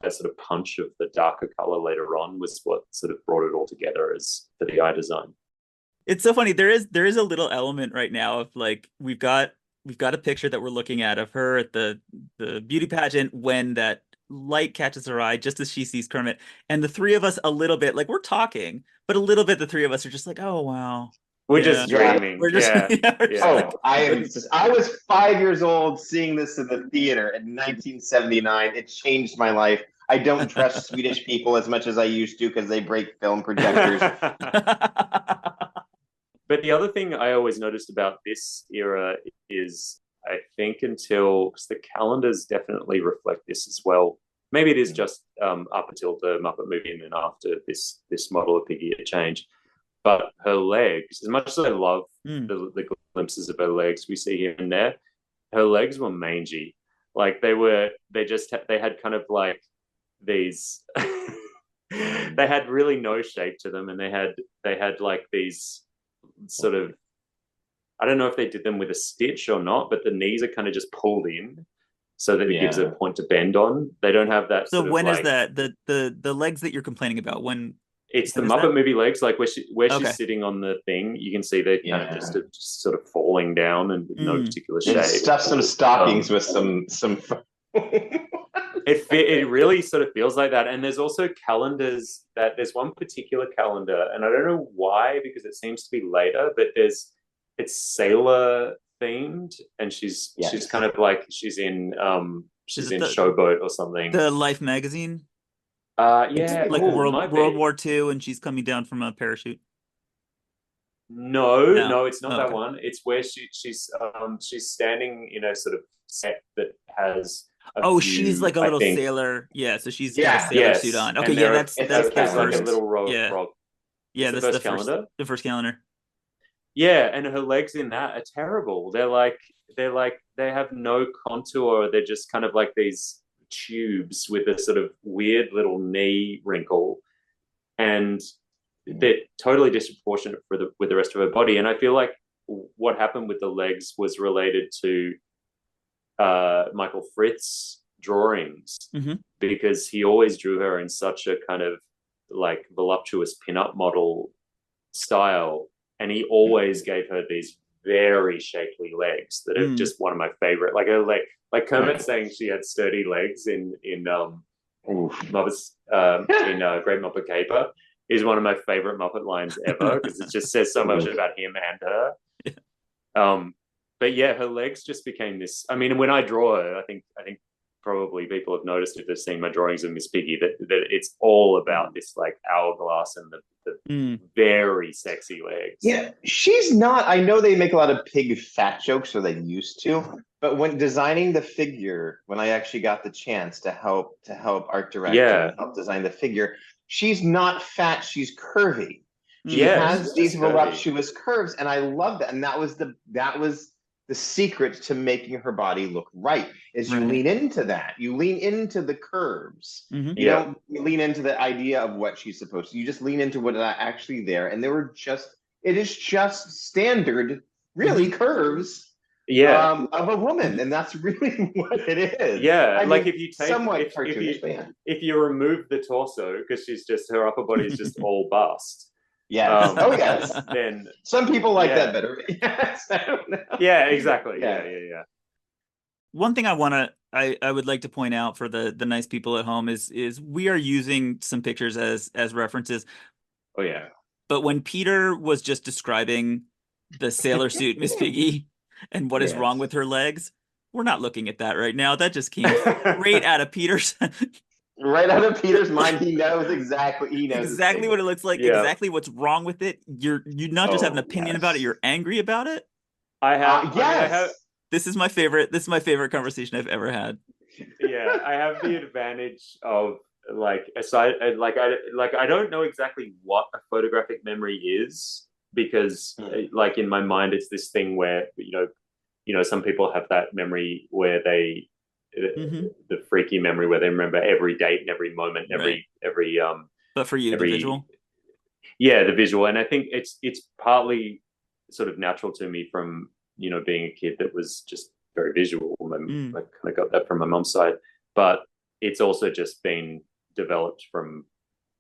sort of punch of the darker color later on was what sort of brought it all together as for the eye design. It's so funny. There is a little element right now of like, we've got a picture that we're looking at of her at the beauty pageant when that light catches her eye just as she sees Kermit, and the three of us a little bit like we're talking, but a little bit the three of us are just like, oh wow, we're just dreaming. We're just, I was 5 years old seeing this in the theater in 1979. It changed my life. I don't trust Swedish people as much as I used to because they break film projectors. But the other thing I always noticed about this era is, I think, because the calendars definitely reflect this as well. Maybe it is just up until the Muppet movie, and then after this model of Piggy it changed. But her legs, as much as I love the glimpses of her legs we see here and there, her legs were mangy. Like they had kind of like these. They had really no shape to them, and they had like these sort of, I don't know if they did them with a stitch or not, but the knees are kind of just pulled in so that it gives a point to bend on. They don't have that. So when is that the legs that you're complaining about? When it's the Muppet movie legs, like where Okay. she's sitting on the thing, you can see they're kind of just sort of falling down and no particular shape. Stuff some stockings with some. It really sort of feels like that. And there's also calendars there's one particular calendar, and I don't know why, because it seems to be later, but it's sailor themed, and she's kind of like she's in Showboat or something. The Life magazine? Yeah. Like World War II, and she's coming down from a parachute. No, it's not that one. It's where she's standing in a sort of set that has she's like a little sailor. Yeah, so she's got a sailor suit on. Okay, that's the first. Like a little frog. Yeah, that's the calendar. The first calendar. Yeah, and her legs in that are terrible. They have no contour. They're just kind of like these tubes with a sort of weird little knee wrinkle, and they're totally disproportionate with the rest of her body. And I feel like what happened with the legs was related to Michael Fritz's drawings, because he always drew her in such a kind of like voluptuous pin-up model style, and he always gave her these very shapely legs that are just one of my favorite. Like her leg, like Kermit saying she had sturdy legs in Muppets in Great Muppet Caper is one of my favorite Muppet lines ever, because it just says so much about him and her. But yeah, her legs just became this. I mean, when I draw her, I think probably people have noticed if they've seen my drawings of Miss Piggy that it's all about this like hourglass and the very sexy legs. Yeah, she's not. I know they make a lot of pig fat jokes, or they used to. But when designing the figure, when I actually got the chance to help art direct and help design the figure, she's not fat. She's curvy. She has these voluptuous curves, and I love that. And that was the secret to making her body look right, is you lean into that. You lean into the curves. You don't lean into the idea of what she's supposed to. You just lean into what is actually there. And it is just standard, really, curves of a woman. And that's really what it is. Yeah, like if you take somewhat cartoonish, if you remove the torso, because her upper body is just all bust. Yes. Yes. Then some people like that better. Yes. I don't know. Yeah, exactly. Yeah. One thing I would like to point out for the nice people at home is we are using some pictures as references. Oh yeah. But when Peter was just describing the sailor suit Miss Piggy and what is wrong with her legs, we're not looking at that right now. That just came right out of Peter's right out of Peter's mind. He knows exactly. He knows exactly what it looks like. Yeah. Exactly what's wrong with it. You not just have an opinion about it. You're angry about it. I have. Yes. This is my favorite. This is my favorite conversation I've ever had. Yeah, I have the advantage of I don't know exactly what a photographic memory is, because like in my mind it's this thing where some people have that memory where they. The freaky memory where they remember every date and every moment, every but for you, the visual, the visual. And I think it's partly sort of natural to me from being a kid that was just very visual. I kind of got that from my mom's side, but it's also just been developed from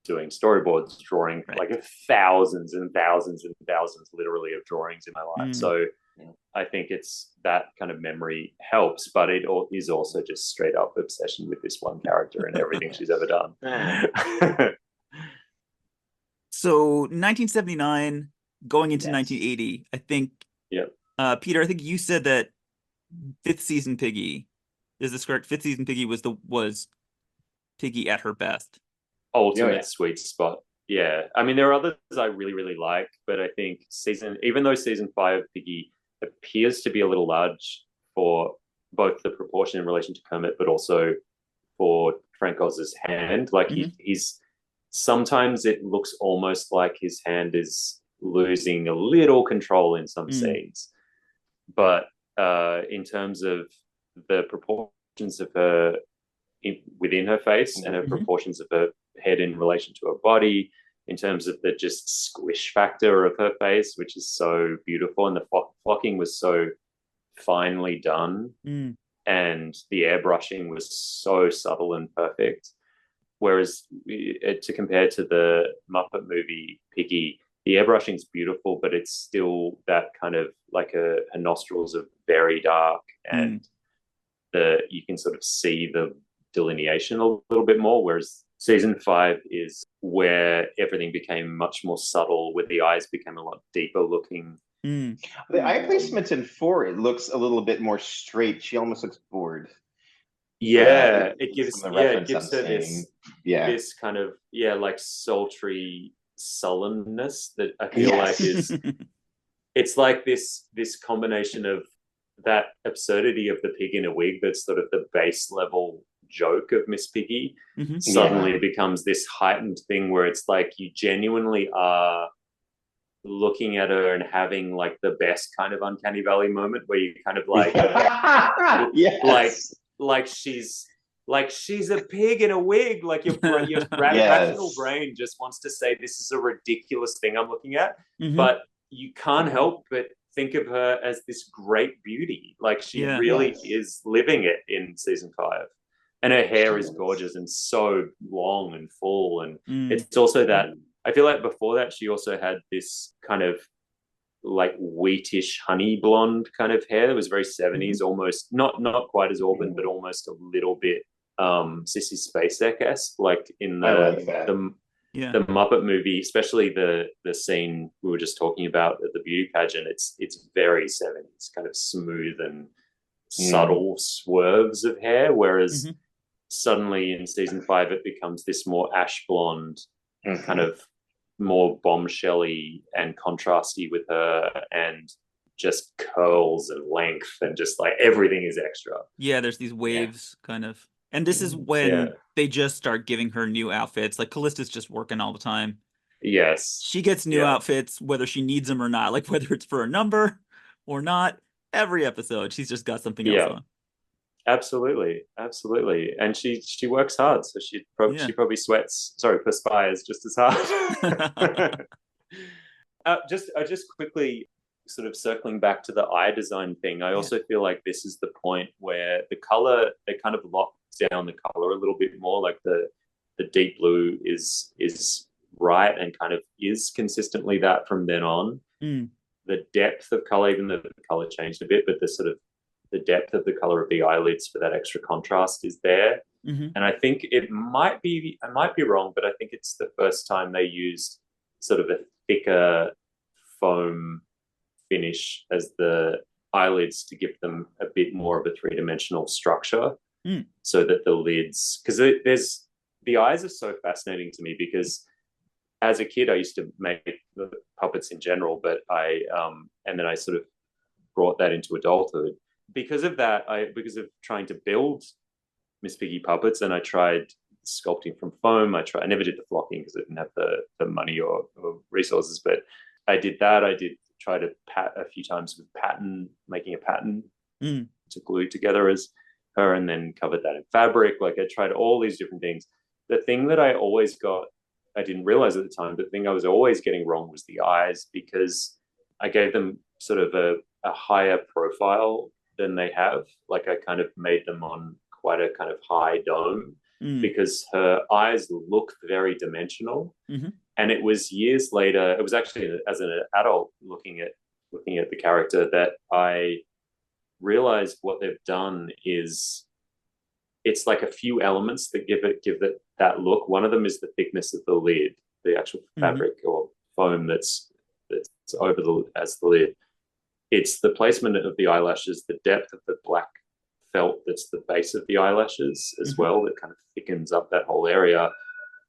doing storyboards, drawing like thousands and thousands and thousands literally of drawings in my life. So I think it's that kind of memory helps, but it is also just straight up obsession with this one character and everything she's ever done. So 1979 going into 1980, I think. Peter, I think you said that fifth season Piggy, is this correct? Fifth season Piggy was Piggy at her best. Ultimate sweet spot. Yeah. I mean, there are others I really, really like, but I think even though season 5 Piggy appears to be a little large for both the proportion in relation to Kermit, but also for Frank Oz's hand, like he's sometimes it looks almost like his hand is losing a little control in some scenes. But in terms of the proportions of her within her face and her proportions of her head in relation to her body, in terms of the just squish factor of her face, which is so beautiful, and the flocking was so finely done, and the airbrushing was so subtle and perfect. Whereas to compare to the Muppet movie Piggy, the airbrushing is beautiful, but it's still that kind of like her nostrils are very dark, and you can sort of see the delineation a little bit more. Whereas season 5 is where everything became much more subtle, where the eyes became a lot deeper looking. The eye placement in 4, it looks a little bit more straight. She almost looks bored. Yeah, it gives her this kind of like sultry sullenness that I feel like is it's like this combination of that absurdity of the pig in a wig that's sort of the base level joke of Miss Piggy suddenly becomes this heightened thing where it's like you genuinely are looking at her and having like the best kind of uncanny valley moment where you kind of like like she's a pig in a wig, like your rational brain just wants to say this is a ridiculous thing I'm looking at, but you can't help but think of her as this great beauty, like she really is living it in season 5. And her hair is gorgeous and so long and full, and it's also that I feel like before that she also had this kind of like wheatish honey blonde kind of hair that was very 70s, almost not quite as auburn, but almost a little bit Sissy Spacek-esque, like in the Muppet movie, especially the scene we were just talking about at the beauty pageant. It's very 70s, kind of smooth and subtle swerves of hair, whereas suddenly in season 5 it becomes this more ash blonde, kind of more bombshelly and contrasty with her, and just curls and length and just like everything is extra. Yeah, there's these waves kind of. And this is when they just start giving her new outfits. Like Callista's just working all the time. Yes. She gets new outfits whether she needs them or not. Like whether it's for a number or not. Every episode she's just got something else on. Absolutely. And she works hard, so she probably perspires just as hard. Just quickly sort of circling back to the eye design thing, I also feel like this is the point where the color, they kind of lock down the color a little bit more, like the deep blue is right and kind of is consistently that from then on. The depth of color, even though the color changed a bit, but the depth of the color of the eyelids for that extra contrast is there. And I think I might be wrong, but I think it's the first time they used sort of a thicker foam finish as the eyelids to give them a bit more of a three-dimensional structure, so that the lids, because the eyes are so fascinating to me, because as a kid I used to make the puppets in general, but and then I sort of brought that into adulthood. Because of trying to build Miss Piggy puppets, and I tried sculpting from foam. I never did the flocking because I didn't have the money or resources, but I did that. I did try to pat a few times with making a pattern to glue together as her, and then covered that in fabric. Like I tried all these different things. The thing that I didn't realize at the time, the thing I was always getting wrong was the eyes, because I gave them sort of a higher profile than they have. Like I kind of made them on quite a kind of high dome, because her eyes look very dimensional. And it was years later, it was actually as an adult looking at the character, that I realized what they've done is it's like a few elements that give it that look. One of them is the thickness of the lid, the actual fabric or foam that's over as the lid. It's the placement of the eyelashes, the depth of the black felt that's the base of the eyelashes as well, that kind of thickens up that whole area.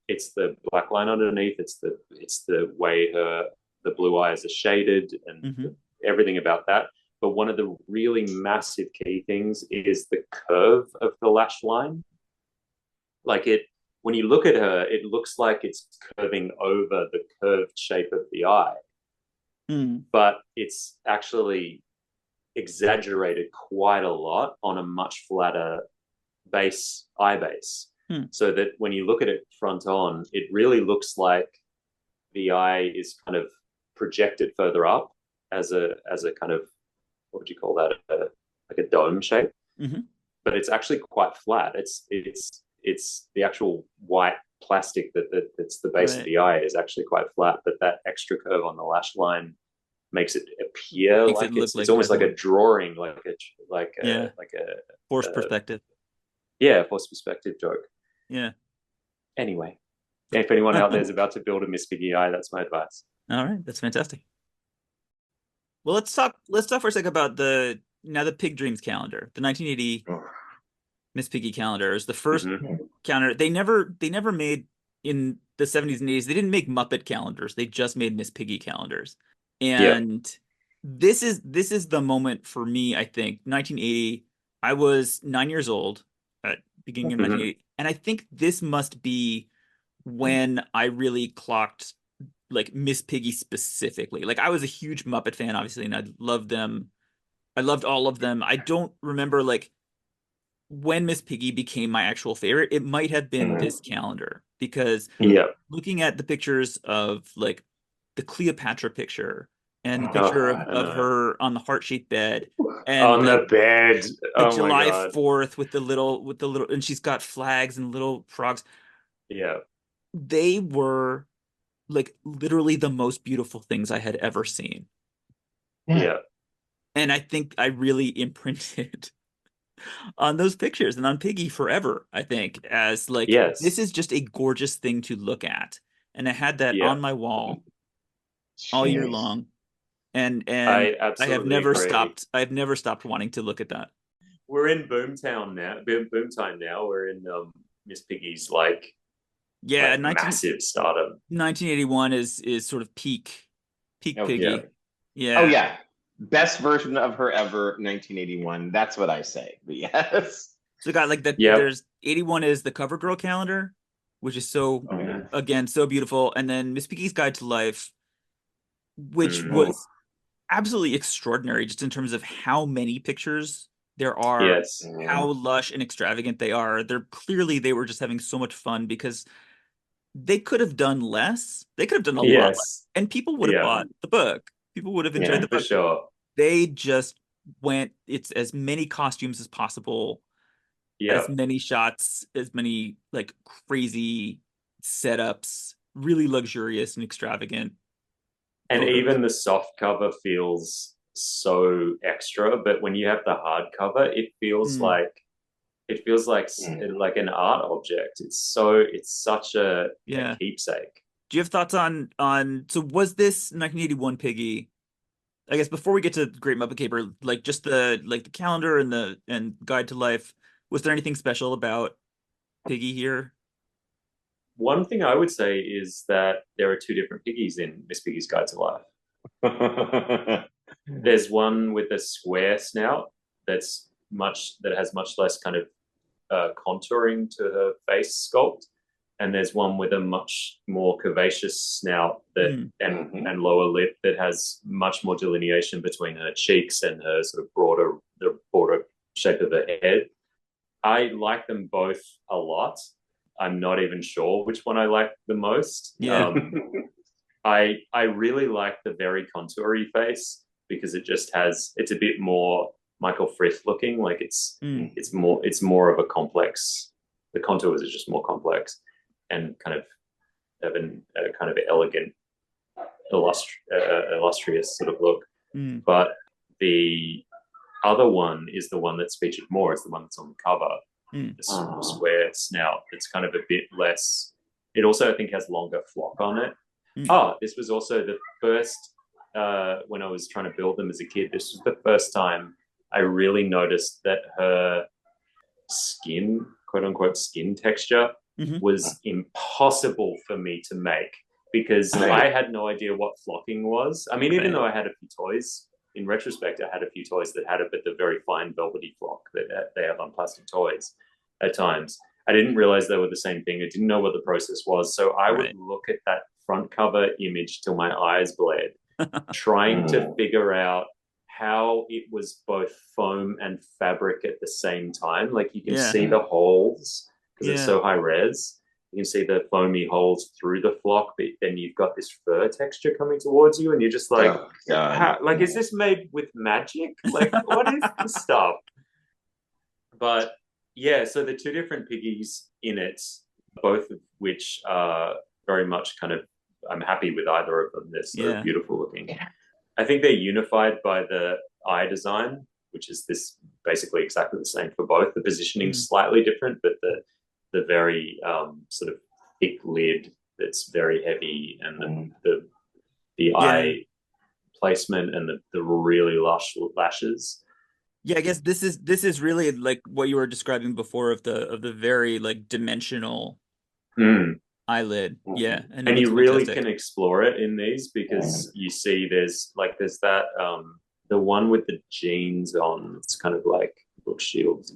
It's the black line underneath. It's the way the blue eyes are shaded and everything about that. But one of the really massive key things is the curve of the lash line. Like when you look at her, it looks like it's curving over the curved shape of the eye. But it's actually exaggerated quite a lot on a much flatter eye base. So that when you look at it front on, it really looks like the eye is kind of projected further up as a kind of, what would you call that? Like a dome shape. But it's actually quite flat. It's the actual white plastic that's the base of the eye is actually quite flat, but that extra curve on the lash line makes it appear like it's almost like a drawing, like a forced perspective. Yeah, forced perspective joke. Yeah. Anyway, if anyone out there is about to build a Miss Piggy eye, that's my advice. All right, that's fantastic. Well, let's talk for a second about the Pig Dreams calendar. The 1980 Miss Piggy calendar is the first calendar. They never made, in the 70s and 80s, they didn't make Muppet calendars. They just made Miss Piggy calendars. And this is the moment for me, I think. 1980, I was 9 years old at beginning of 1980. And I think this must be when I really clocked like Miss Piggy specifically. Like, I was a huge Muppet fan, obviously, and I loved them. I loved all of them. I don't remember like when Miss Piggy became my actual favorite. It might have been this calendar, because looking at the pictures of like the Cleopatra picture and the picture of her on the heart-shaped bed, and on the bed, the July 4th with the little, and she's got flags and little frogs. They were like literally the most beautiful things I had ever seen. And I think I really imprinted on those pictures and on Piggy forever, I think, as like, this is just a gorgeous thing to look at. And I had that on my wall all year long. And I have never stopped. I've never stopped wanting to look at that. We're in Boomtown now. Boomtime now. We're in Miss Piggy's like massive stardom. 1981 is sort of peak Piggy. Best version of her ever, 1981. That's what I say. But yes. So got like that. There's 81 is the Cover Girl calendar, which is so again so beautiful, and then Miss Piggy's Guide to Life, which was absolutely extraordinary, just in terms of how many pictures there are, how lush and extravagant they are. They were just having so much fun, because they could have done less. They could have done a lot less, and people would have bought the book. People would have enjoyed the book. For sure. They just went, it's as many costumes as possible, as many shots, as many like crazy setups, really luxurious and extravagant. And even the soft cover feels so extra, but when you have the hard cover, it feels like an art object. It's such a keepsake. Do you have thoughts on so was this 1981 Piggy? I guess before we get to Great Muppet Caper, like just the calendar and Guide to Life, was there anything special about Piggy here? One thing I would say is that there are two different Piggies in Miss Piggy's Guide to Life. There's one with a square snout that has much less kind of contouring to her face sculpt, and there's one with a much more curvaceous snout and lower lip that has much more delineation between her cheeks and her sort of broader shape of her head. I like them both a lot. I'm not even sure which one I like the most. I really like the very contoury face, because it's a bit more Michael Frith looking. Like it's more of a complex. The contours are just more complex and kind of have a kind of elegant, illustrious sort of look. But the other one is the one that's featured more. It's the one that's on the cover. The square snout. It's kind of a bit less. It also, I think, has longer flock on it. This was also the first, when I was trying to build them as a kid, this was the first time I really noticed that her skin, quote unquote, skin texture was impossible for me to make because I had no idea what flocking was. I mean, even though I had a few toys, in retrospect, I had a few toys that had it, but the very fine velvety flock that they have on plastic toys at times. I didn't realize they were the same thing. I didn't know what the process was. So I would look at that front cover image till my eyes bled, trying to figure out how it was both foam and fabric at the same time. Like you can see the holes because it's so high res. You can see the foamy holes through the flock, but then you've got this fur texture coming towards you, and you're just like, like, is this made with magic? Like, what is this stuff? But yeah, so the two different piggies in it, both of which are very much kind of, I'm happy with either of them. They're so beautiful looking. I think they're unified by the eye design, which is this basically exactly the same for both. The positioning slightly different, but the very sort of thick lid that's very heavy, and the eye placement and the really lush lashes. Yeah, I guess this is really like what you were describing before of the very like dimensional eyelid. Yeah, and you really can explore it in these because you see there's that the one with the jeans on. It's kind of like Brooke Shields.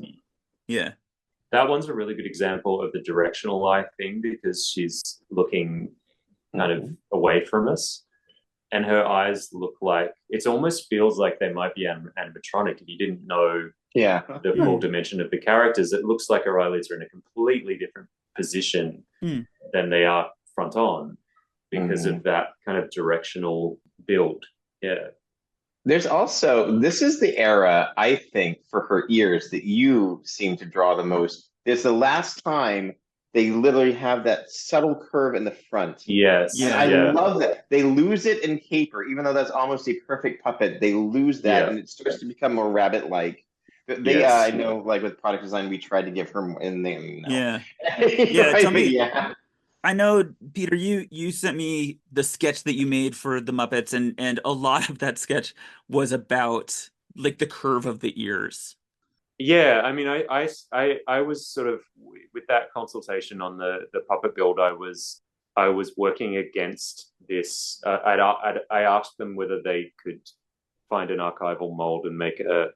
Yeah. That one's a really good example of the directional eye thing because she's looking kind of away from us, and her eyes look like, it almost feels like they might be animatronic. If you didn't know the full dimension of the characters, it looks like her eyelids are in a completely different position than they are front on because of that kind of directional build. Yeah. There's also, this is the era, I think, for her ears that you seem to draw the most. It's the last time they literally have that subtle curve in the front. Yes. And I love that. They lose it in Caper, even though that's almost a perfect puppet. They lose that and it starts to become more rabbit-like. They, I know, like with product design, we tried to give her in there. Tell me. I know, Peter, you sent me the sketch that you made for the Muppets, and a lot of that sketch was about like the curve of the ears. Yeah, I mean, I was sort of, with that consultation on the puppet build, I was working against this. I asked them whether they could find an archival mold and make a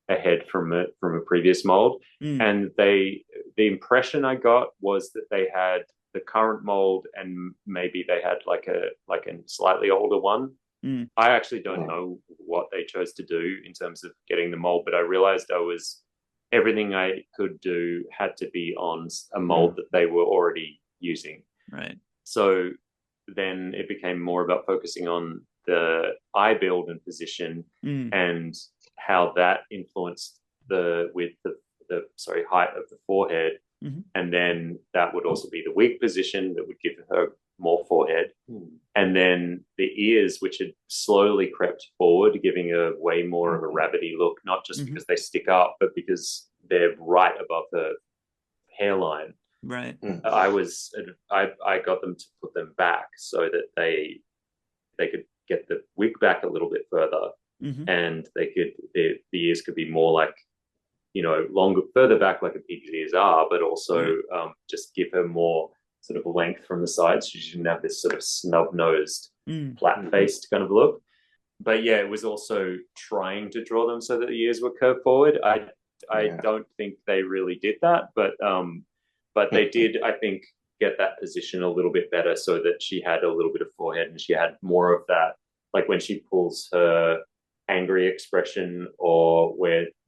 head from a previous mold, and the impression I got was that they had the current mold and maybe they had like a slightly older one. I actually don't know what they chose to do in terms of getting the mold, but I realized everything I could do had to be on a mold that they were already using. Right. So then it became more about focusing on the eye build and position and how that influenced the height of the forehead. And then that would also be the wig position that would give her more forehead. And then the ears, which had slowly crept forward, giving a way more of a rabbity look, not just because they stick up, but because they're right above the hairline. Right. I got them to put them back so that they could get the wig back a little bit further, and the ears could be more like, longer, further back like a pig's ears are, but also just give her more sort of length from the sides. She didn't have this sort of snub-nosed, flat-faced kind of look. But yeah, it was also trying to draw them so that the ears were curved forward. I don't think they really did that, but they did, I think, get that position a little bit better so that she had a little bit of forehead and she had more of that, like when she pulls her angry expression or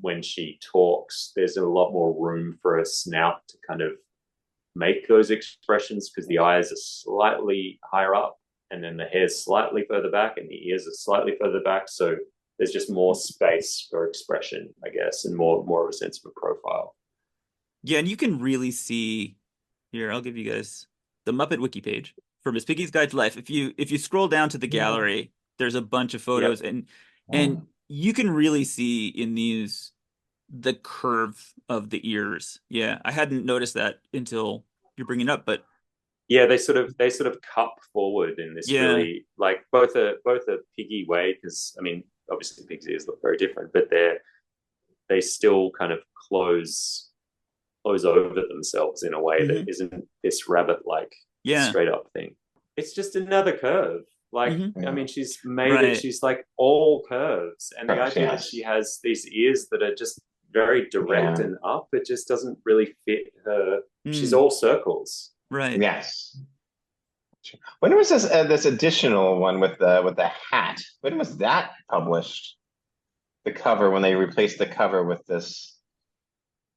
when she talks, there's a lot more room for a snout to kind of make those expressions because the eyes are slightly higher up and then the hair's slightly further back and the ears are slightly further back. So there's just more space for expression, I guess, and more of a sense of a profile. Yeah, and you can really see here. I'll give you guys the Muppet Wiki page for Miss Piggy's Guide to Life. If you scroll down to the gallery, there's a bunch of photos, and you can really see in these the curve of the ears. Yeah, I hadn't noticed that until you're bringing it up, but yeah, they sort of cup forward in this really, like both a piggy way, because I mean obviously pig's ears look very different, but they still kind of close over themselves in a way that isn't this rabbit-like straight up thing. It's just another curve. Like, I mean, she's made it, she's like all curves. And the idea that she has these ears that are just very direct and up, it just doesn't really fit her. She's all circles. Right. Yes. When was this additional one with the hat? When was that published? The cover, when they replaced the cover with this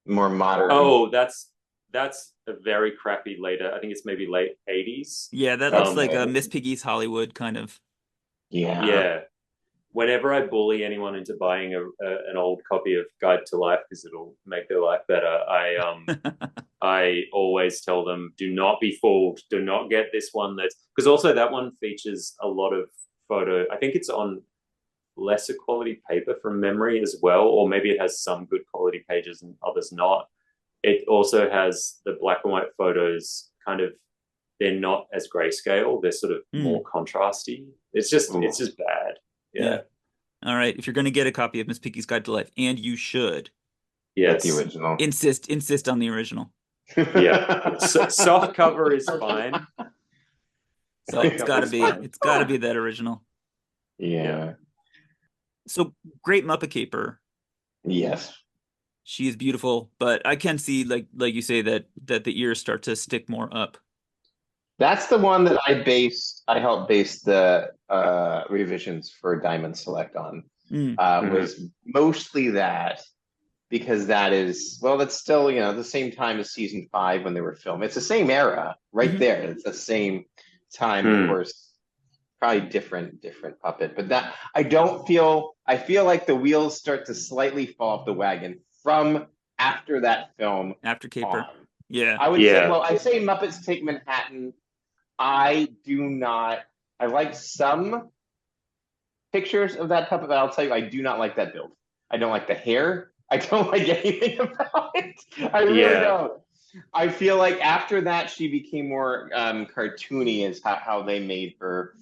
more modern. Oh, that's a very crappy later. I think it's maybe late 80s. Yeah, that looks like a Miss Piggy's Hollywood kind of. Yeah. Whenever I bully anyone into buying an old copy of Guide to Life because it'll make their life better, I always tell them, do not be fooled. Do not get this one because also that one features a lot of photo. I think it's on lesser quality paper from memory as well, or maybe it has some good quality pages and others not. It also has the black and white photos kind of, they're not as grayscale. They're sort of more contrasty. It's just bad. Yeah. All right. If you're going to get a copy of Miss Piggy's Guide to Life, and you should, the original. Insist on the original. Yeah. Soft cover is fine. So it's got to be that original. Yeah. So great Muppet caper. Yes. She is beautiful, but I can see, like you say, that the ears start to stick more up. That's the one that I helped base the revisions for Diamond Select on. Was mostly that, because that is, well, that's still, the same time as season 5 when they were filmed. It's the same era right there. It's the same time, of course. Probably different puppet, but that I feel like the wheels start to slightly fall off the wagon from after that film. After Caper. On. Yeah. I would say, I say Muppets Take Manhattan. I like some pictures of that puppet, but I'll tell you, I do not like that build. I don't like the hair. I don't like anything about it. I really don't. I feel like after that, she became more cartoony is how they made her,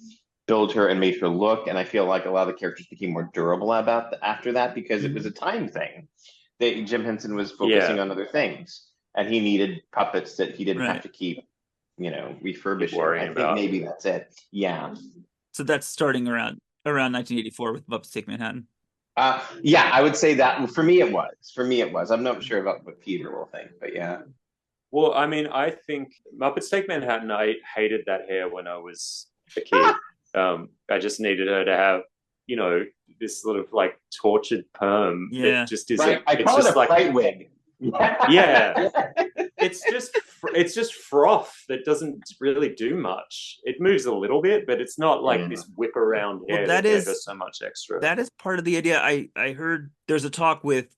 build her and made her look. And I feel like a lot of the characters became more durable after that, because it was a time thing. Jim Henson was focusing on other things, and he needed puppets that he didn't have to keep, refurbishing. I think maybe that's it. Yeah. So that's starting around 1984 with Muppets Take Manhattan. I would say that for me it was. I'm not sure about what Peter will think, but yeah. Well, I mean, I think Muppets Take Manhattan, I hated that hair when I was a kid. I just needed her to have, this sort of like tortured perm. Yeah. That just is. Right. I call it a fright wig. Yeah. It's just froth that doesn't really do much. It moves a little bit, but it's not like this whip around hair that gave us so much extra. That is part of the idea. I heard there's a talk with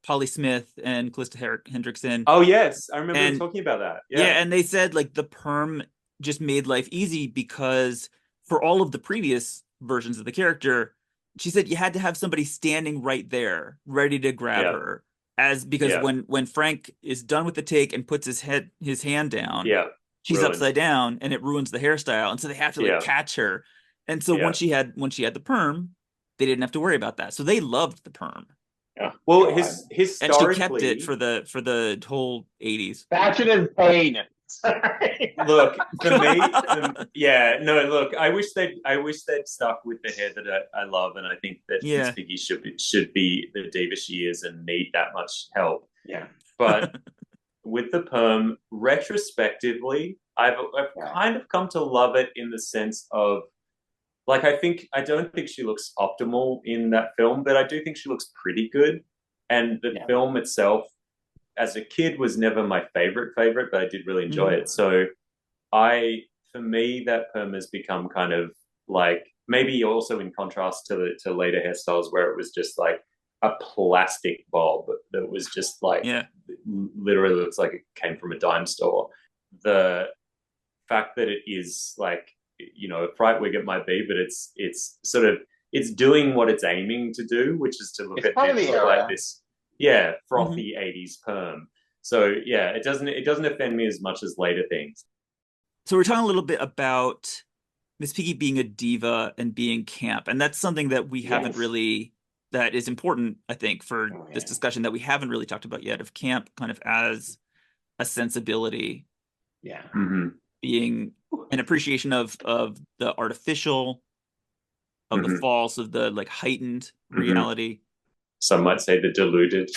Polly Smith and Callista Hendrickson. Oh yes, I remember talking about that. Yeah, and they said like the perm just made life easy, because for all of the previous versions of the character, she said you had to have somebody standing right there, ready to grab her. Because when Frank is done with the take and puts his hand down, she's upside down, and it ruins the hairstyle, and so they have to catch her. And so when she had the perm, they didn't have to worry about that. So they loved the perm. Yeah. Well, historically, and she kept it for the whole 80s. Fashion is pain. Look, for me, look, I wish they'd stuck with the hair that I love, and I think that Miss Piggy should be the diva she is and need that much help. Yeah. But with the perm, retrospectively, I've kind of come to love it in the sense of, like, I don't think she looks optimal in that film, but I do think she looks pretty good. And the film itself, as a kid, was never my favorite, but I did really enjoy it. So for me, that perm has become kind of like, maybe also in contrast to later hairstyles where it was just like a plastic bob that was just like, literally looks like it came from a dime store. The fact that it is like, a fright wig it might be, but it's sort of, it's doing what it's aiming to do, which is to look at like this, frothy 80s perm. So it doesn't offend me as much as later things. So we're talking a little bit about Miss Piggy being a diva and being camp, and that's something that we haven't really that is important, I think, for Oh, this yeah. discussion that we haven't really talked about yet, of camp kind of as a sensibility, Yeah. Mhm. being an appreciation of the artificial, of the Mhm. false, of the like heightened Mhm. reality. Some might say the deluded.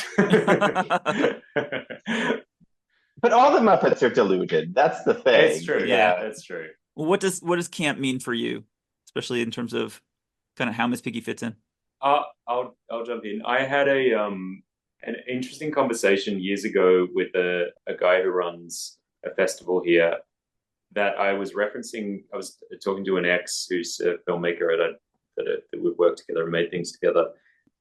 But all the Muppets are deluded. That's the thing. It's true. Yeah. That's true. What does camp mean for you, especially in terms of kind of how Miss Piggy fits in? I'll jump in. I had an interesting conversation years ago with a guy who runs a festival here that I was referencing. I was talking to an ex who's a filmmaker that we've worked together and made things together,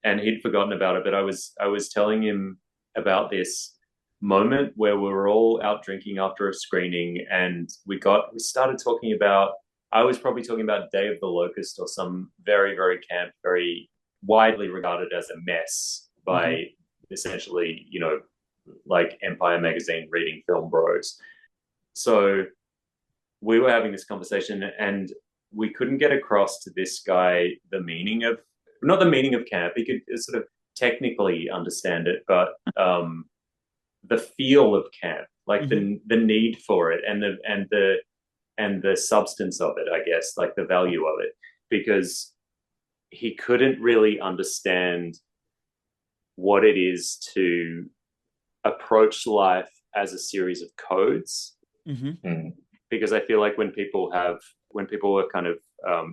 and he'd forgotten about it. But I was telling him about this moment where we were all out drinking after a screening, and we started talking about. I was probably talking about Day of the Locust or some very, very camp, very widely regarded as a mess by essentially, like Empire magazine reading film bros. So we were having this conversation and we couldn't get across to this guy not the meaning of camp. He could sort of technically understand it, but the feel of camp, like the need for it and the substance of it, I guess, like the value of it, because he couldn't really understand what it is to approach life as a series of codes. Because I feel like when people are kind of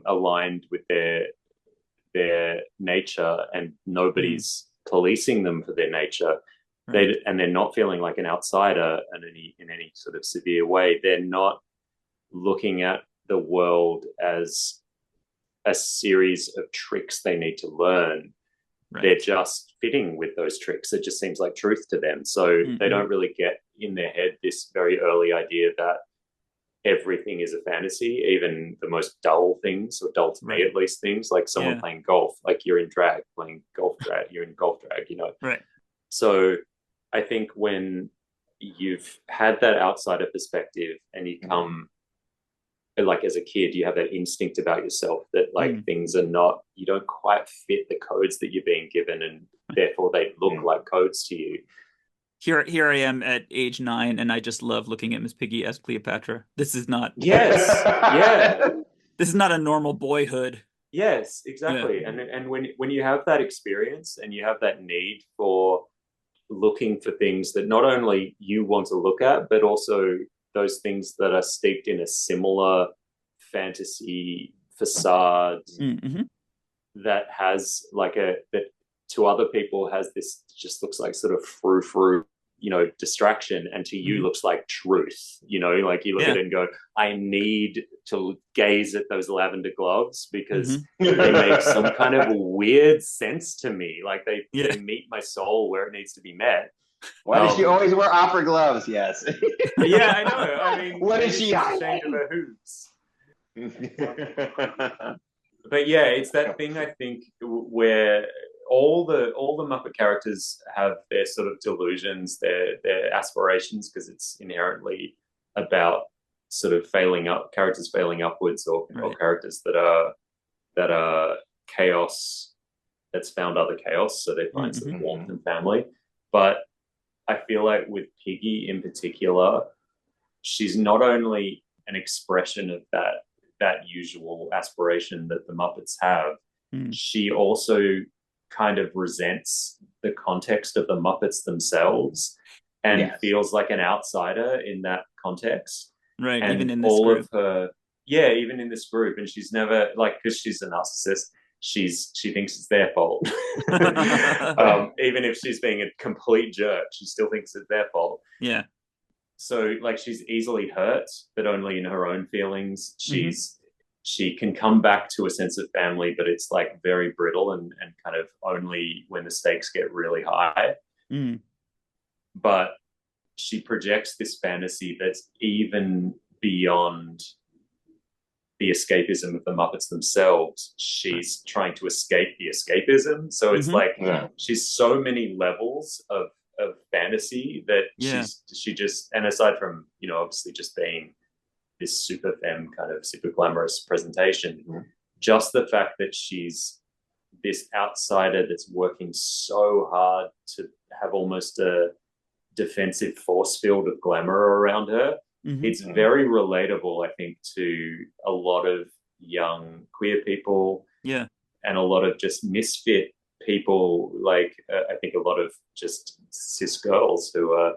aligned with their nature and nobody's policing them for their nature, and they're not feeling like an outsider in any sort of severe way, they're not looking at the world as a series of tricks they need to learn. They're just fitting with those tricks. It just seems like truth to them. So they don't really get in their head this very early idea that everything is a fantasy, even the most dull things, or dull to me at least, things like someone playing golf, like you're in drag, playing golf drag, you're in golf drag, Right. So I think when you've had that outsider perspective and you come, like as a kid, you have that instinct about yourself that like things are not, you don't quite fit the codes that you're being given, and therefore they look like codes to you. Here I am at age 9, and I just love looking at Miss Piggy as Cleopatra. This is not. Yes. Yeah. This is not a normal boyhood. Yes, exactly. Yeah. And when you have that experience and you have that need for looking for things that not only you want to look at, but also those things that are steeped in a similar fantasy facade that has like that to other people has this just looks like sort of frou-frou, distraction, and to you looks like truth, like you look at it and go, I need to gaze at those lavender gloves because they make some kind of weird sense to me. Like they meet my soul where it needs to be met. Why does she always wear opera gloves? Yes. Yeah, I know. I mean, what is she ashamed of her hoops? But yeah, it's that thing, I think, where all the Muppet characters have their sort of delusions, their aspirations, because it's inherently about sort of characters failing upwards, or characters that are chaos that's found other chaos, so they find some warmth and family. But I feel like with Piggy in particular, she's not only an expression of that usual aspiration that the Muppets have, she also kind of resents the context of the Muppets themselves and feels like an outsider in that context. Right, and even in this group. Even in this group. And she's never, like, because she's a narcissist, she thinks it's their fault. Even if she's being a complete jerk, she still thinks it's their fault. Yeah. So like she's easily hurt, but only in her own feelings. She can come back to a sense of family, but it's like very brittle and kind of only when the stakes get really high. But she projects this fantasy that's even beyond the escapism of the Muppets themselves. She's trying to escape the escapism. So it's like she's so many levels of fantasy that she just, and aside from, obviously just being this super femme kind of super glamorous presentation, just the fact that she's this outsider that's working so hard to have almost a defensive force field of glamour around her. It's very relatable, I think, to a lot of young queer people, and a lot of just misfit people. Like I think a lot of just cis girls who are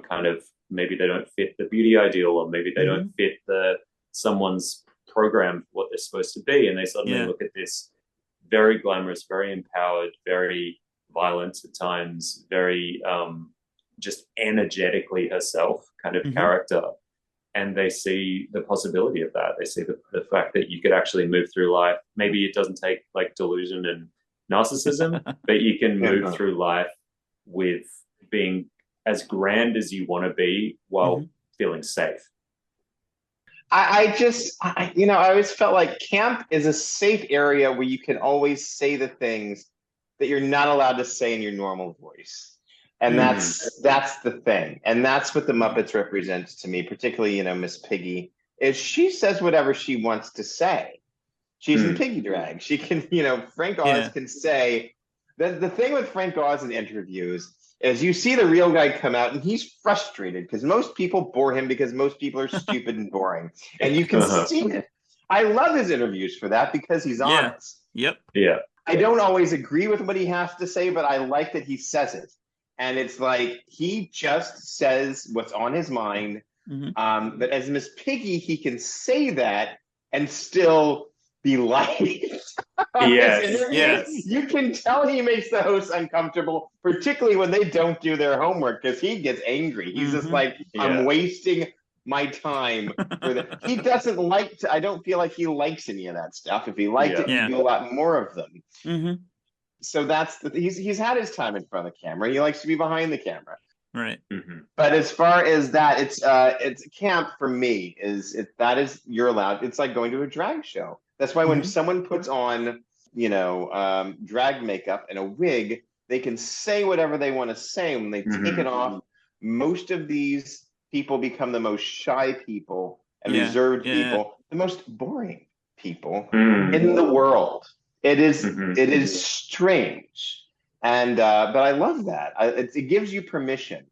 kind of, maybe they don't fit the beauty ideal, or maybe they don't fit someone's program for what they're supposed to be, and they suddenly look at this very glamorous, very empowered, very violent at times, very just energetically herself kind of character, and they see the possibility of that. They see the fact that you could actually move through life. Maybe it doesn't take like delusion and narcissism, but you can move through life with being as grand as you want to be while feeling safe. I always felt like camp is a safe area where you can always say the things that you're not allowed to say in your normal voice. And that's the thing. And that's what the Muppets represents to me, particularly, Miss Piggy, is she says whatever she wants to say. She's in piggy drag. She can, Frank Oz can say, the thing with Frank Oz in interviews is you see the real guy come out and he's frustrated because most people bore him because most people are stupid and boring. And you can see it. I love his interviews for that because he's honest. Yep. Yeah. I don't always agree with what he has to say, but I like that he says it. And it's like he just says what's on his mind. But as Miss Piggy, he can say that and still be liked. Yes. You can tell he makes the host uncomfortable, particularly when they don't do their homework, because he gets angry. He's just like, I'm wasting my time for that. He doesn't like to, I don't feel like he likes any of that stuff. If he liked it, he'd do a lot more of them. So that's he's had his time in front of the camera. He likes to be behind the camera. Right. But as far as that, it's camp for me. That is you're allowed. It's like going to a drag show. That's why when someone puts on, drag makeup and a wig, they can say whatever they want to say. When they take it off, most of these people become the most shy people and reserved people, the most boring people in the world. It is strange, but I love that. It gives you permission.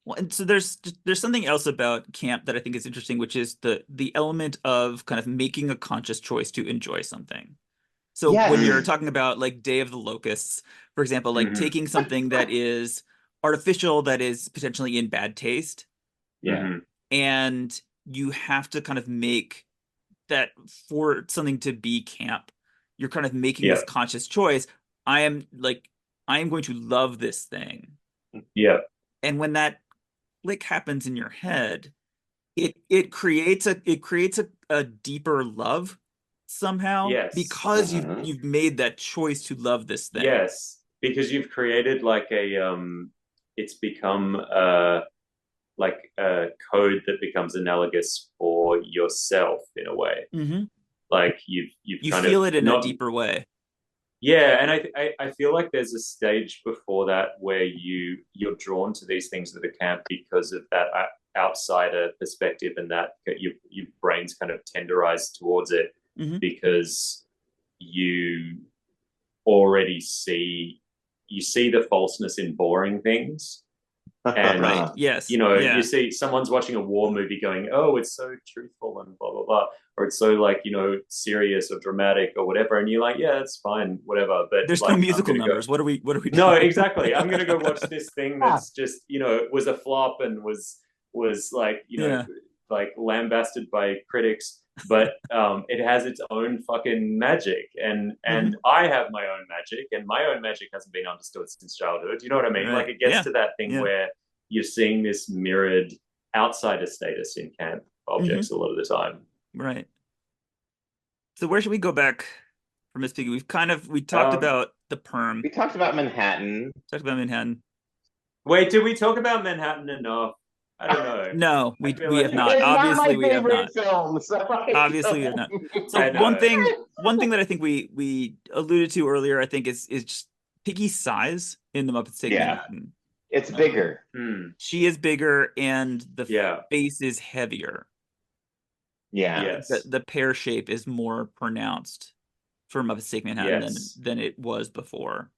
Well, and so there's something else about camp that I think is interesting, which is the element of kind of making a conscious choice to enjoy something. So when you're talking about like Day of the Locusts, for example, like taking something that is artificial, that is potentially in bad taste, and you have to kind of make that for something to be camp, you're kind of making this conscious choice. I am going to love this thing. And when that click happens in your head, it creates a deeper love somehow, because you've made that choice to love this thing. Yes, because you've created like it's become like a code that becomes analogous for yourself in a way. Like you kind feel of it in a deeper way. Yeah, and I feel like there's a stage before that where you're drawn to these things that are camp because of that outsider perspective, and that your brain's kind of tenderized towards it because you already see the falseness in boring things. And you see someone's watching a war movie going, oh, it's so truthful and blah blah blah, or it's so like serious or dramatic or whatever, and you're like, yeah, it's fine, whatever. But there's no musical numbers. What are we doing? No, exactly. I'm gonna go watch this thing that's just was a flop and was like like lambasted by critics, but it has its own fucking magic, and I have my own magic, and my own magic hasn't been understood since childhood. You know what I mean? Right. Like it gets to that thing where you're seeing this mirrored outsider status in camp objects a lot of the time. Right. So where should we go back for Miss Piggy? We talked about the perm. We talked about Manhattan. Wait, did we talk about Manhattan enough? I don't know. No, we have not. It's Obviously, not my we have not. film, so Obviously, we have not. So one thing that I think we alluded to earlier, I think, is just Piggy's size in the Muppets Take Manhattan. It's bigger. She is bigger, and the face is heavier. Yeah. The pear shape is more pronounced for Muppets Take Manhattan Yes. than it was before.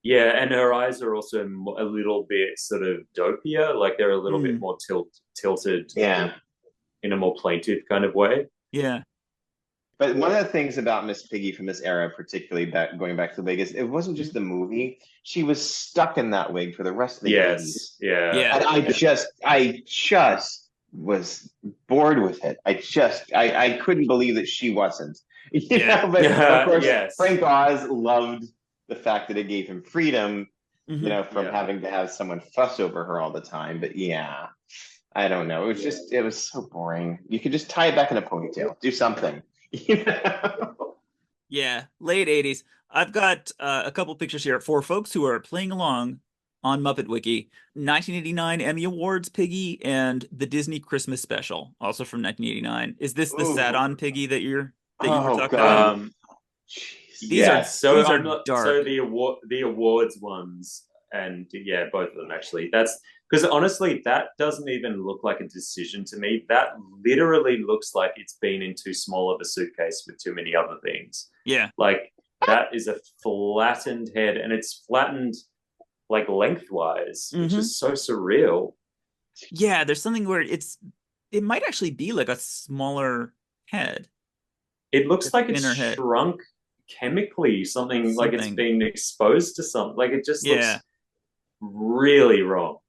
Yeah, and her eyes are also a little bit sort of dopier, like they're a little bit more tilted Yeah. in a more plaintive kind of way. Yeah. But one of the things about Miss Piggy from this era, particularly going back to the wig, is it wasn't just the movie. She was stuck in that wig for the rest of the 80s. Yeah. And I just was bored with it. I couldn't believe that she wasn't. You know, but of course, Yes. Frank Oz loved the fact that it gave him freedom, you know, from Yeah. having to have someone fuss over her all the time. But yeah, I don't know. It was so boring. You could just tie it back in a ponytail, do something. You know? Yeah, late 80s. I've got a couple pictures here for folks who are playing along on Muppet Wiki. 1989 Emmy Awards Piggy and the Disney Christmas Special, also from 1989. Is this the Ooh. sat-on Piggy that you were talking God. about? These are so dark. So the awards ones, and yeah, both of them actually. That's because honestly, that doesn't even look like a decision to me. That literally looks like it's been in too small of a suitcase with too many other things. Yeah. Like that is a flattened head, and it's flattened like lengthwise, which is so surreal. Yeah, there's something where it might actually be like a smaller head. It looks like it's thinner head. shrunk chemically, something like it's been exposed to something. Like it just looks really wrong.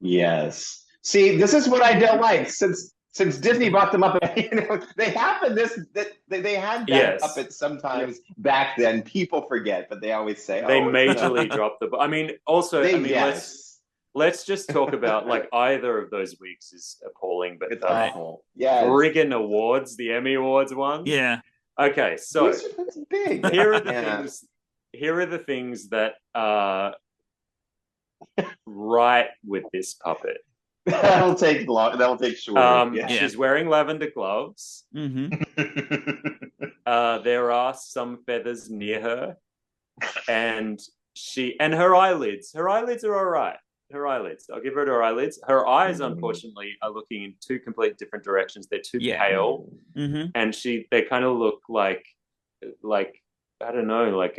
Yes. See, this is what I don't like. Since Disney bought them up, you know, they had that puppet sometimes back then. People forget, but they always say they majorly dropped the. I mean, also, let's just talk about like either of those weeks is appalling, but it's awful. Yeah, friggin' awards, the Emmy Awards one. Yeah. Okay, so that's big. Here are the things. Here are the things that are right with this puppet. That'll take long. That'll take short. She's wearing lavender gloves. There are some feathers near her, and her eyelids. Her eyelids are all right. Her eyelids. I'll give her her eyelids. Her eyes, unfortunately, are looking in two complete different directions. They're too pale, and they kind of look like I don't know, like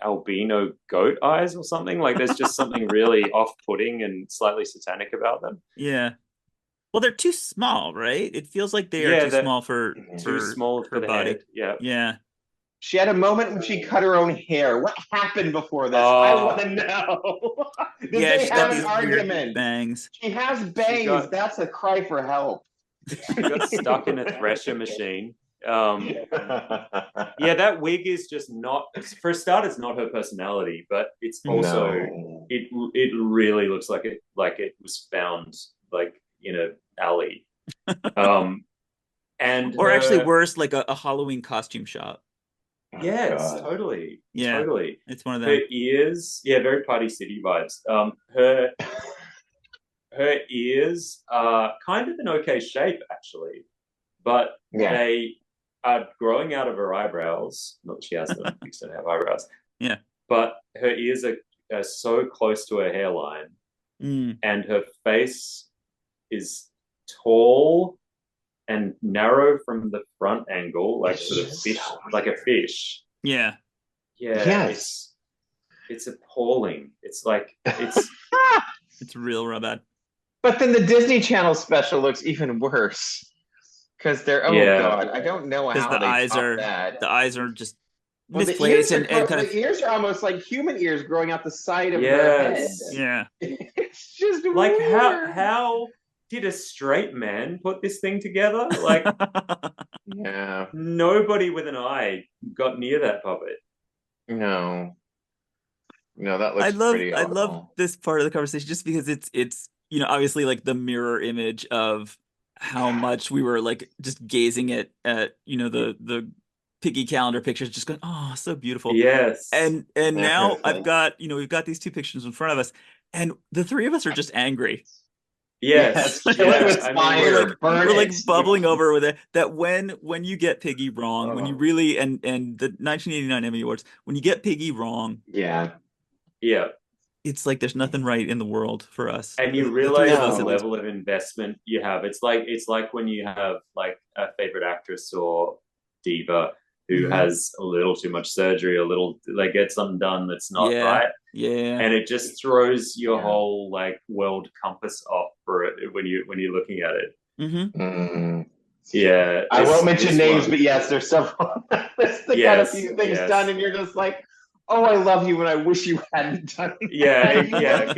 albino goat eyes or something. Like there's just something really off-putting and slightly satanic about them. Yeah. Well, they're too small, right? It feels like they are too small for the body. Head. Yeah. Yeah. She had a moment when she cut her own hair. What happened before this? I want to know. Did they have an argument? Bangs. She has bangs. That's a cry for help. She got stuck in a thresher machine. That wig is just not. For a start, it's not her personality, but it's also it really looks like it was found like in an alley. Actually worse, like a Halloween costume shop. Yes, totally. Yeah, totally. It's one of them. Her ears, very Party City vibes. Her ears are kind of in okay shape, actually, but they are growing out of her eyebrows. Not that she has them; she doesn't have eyebrows. Yeah, but her ears are so close to her hairline, and her face is tall and narrow from the front angle, like sort of fish, like a fish. Yeah. Yeah. Yes. It's appalling. It's like it's it's real bad. But then the Disney Channel special looks even worse because they're God, I don't know how the eyes are that. The eyes are just misplaced and kind of. The ears are almost like human ears growing out the side of their head. Yeah. It's just like weird. how did a straight man put this thing together? Like, nobody with an eye got near that puppet. No, that looks pretty awful. I love this part of the conversation just because it's obviously like the mirror image of how much we were like just gazing at the Piggy calendar pictures, just going, oh, so beautiful. Yes. And now I've got we've got these two pictures in front of us, and the three of us are just angry. Yes. We're like bubbling over with it. That when you get Piggy wrong, when you really and the 1989 Emmy Awards, when you get Piggy wrong, it's like there's nothing right in the world for us. And you realize the level of investment you have. It's like when you have like a favorite actress or diva, who has a little too much surgery, a little like gets something done that's not right. Yeah. And it just throws your whole like world compass off for it when you're looking at it. Yeah. I won't mention names, but yes, there's several. They got a few things done, and you're just like, oh, I love you, and I wish you hadn't done it. Yeah.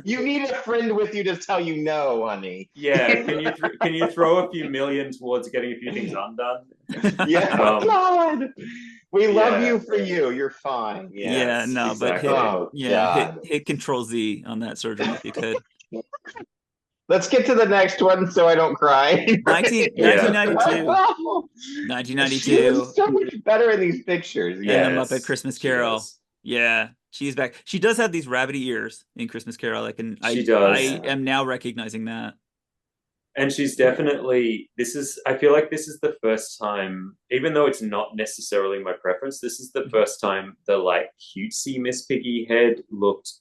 You need a friend with you to tell you no, honey. Yeah. Can you throw a few million towards getting a few things undone? Yeah. God. We love you for you. You're fine. Yes, no, exactly. But hit Control Z on that surgery if you could. Let's get to the next one so I don't cry. 1992. 1992. She was so much better in these pictures. And the Muppet Christmas Carol. Yeah, she's back. She does have these rabbity ears in Christmas Carol. I am now recognizing that. And she's definitely, I feel like this is the first time, even though it's not necessarily my preference, this is the first time the like cutesy Miss Piggy head looked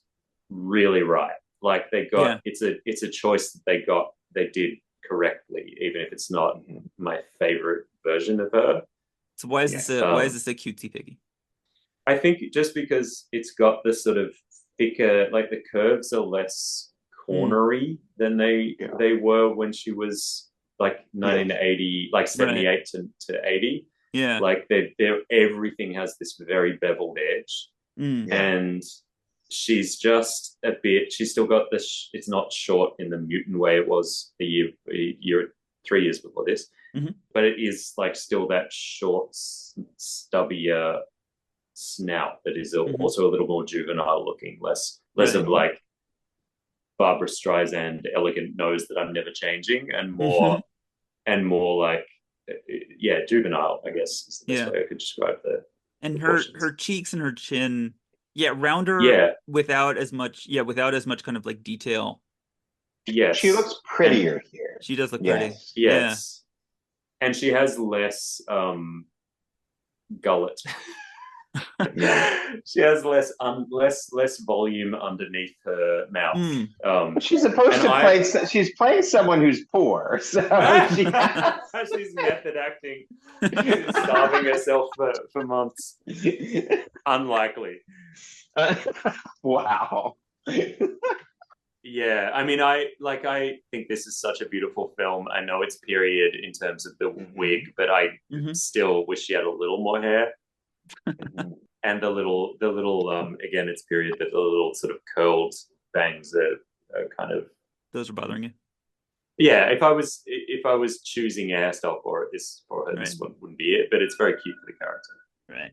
really right. Like they got, it's a choice that they did correctly, even if it's not my favorite version of her. So why is this a cutesy Piggy? I think just because it's got this sort of thicker, like the curves are less cornery than they were when she was like 1980, like 78 to 80. Yeah, like everything has this very beveled edge, and she's just a bit. She's still got this. It's not short in the mutant way it was a year, 3 years before this, but it is like still that short, stubbier snout that is also a little more juvenile looking, less of like Barbara Streisand elegant nose that I'm never changing, and more like juvenile, I guess is the best way I could describe and her cheeks and her chin rounder without as much kind of like detail. Yes, she looks prettier here. She does look pretty. Yes, and she has less gullet. She has less volume underneath her mouth. She's supposed to play. She's playing someone who's poor, so she's method acting, starving herself for months. Unlikely. Wow. Yeah, I mean, I think this is such a beautiful film. I know it's period in terms of the wig, but I still wish she had a little more hair. And the little again, it's period, but the little sort of curled bangs are kind of, those are bothering you. Yeah, if I was choosing a hairstyle for this one wouldn't be it, but it's very cute for the character. Right.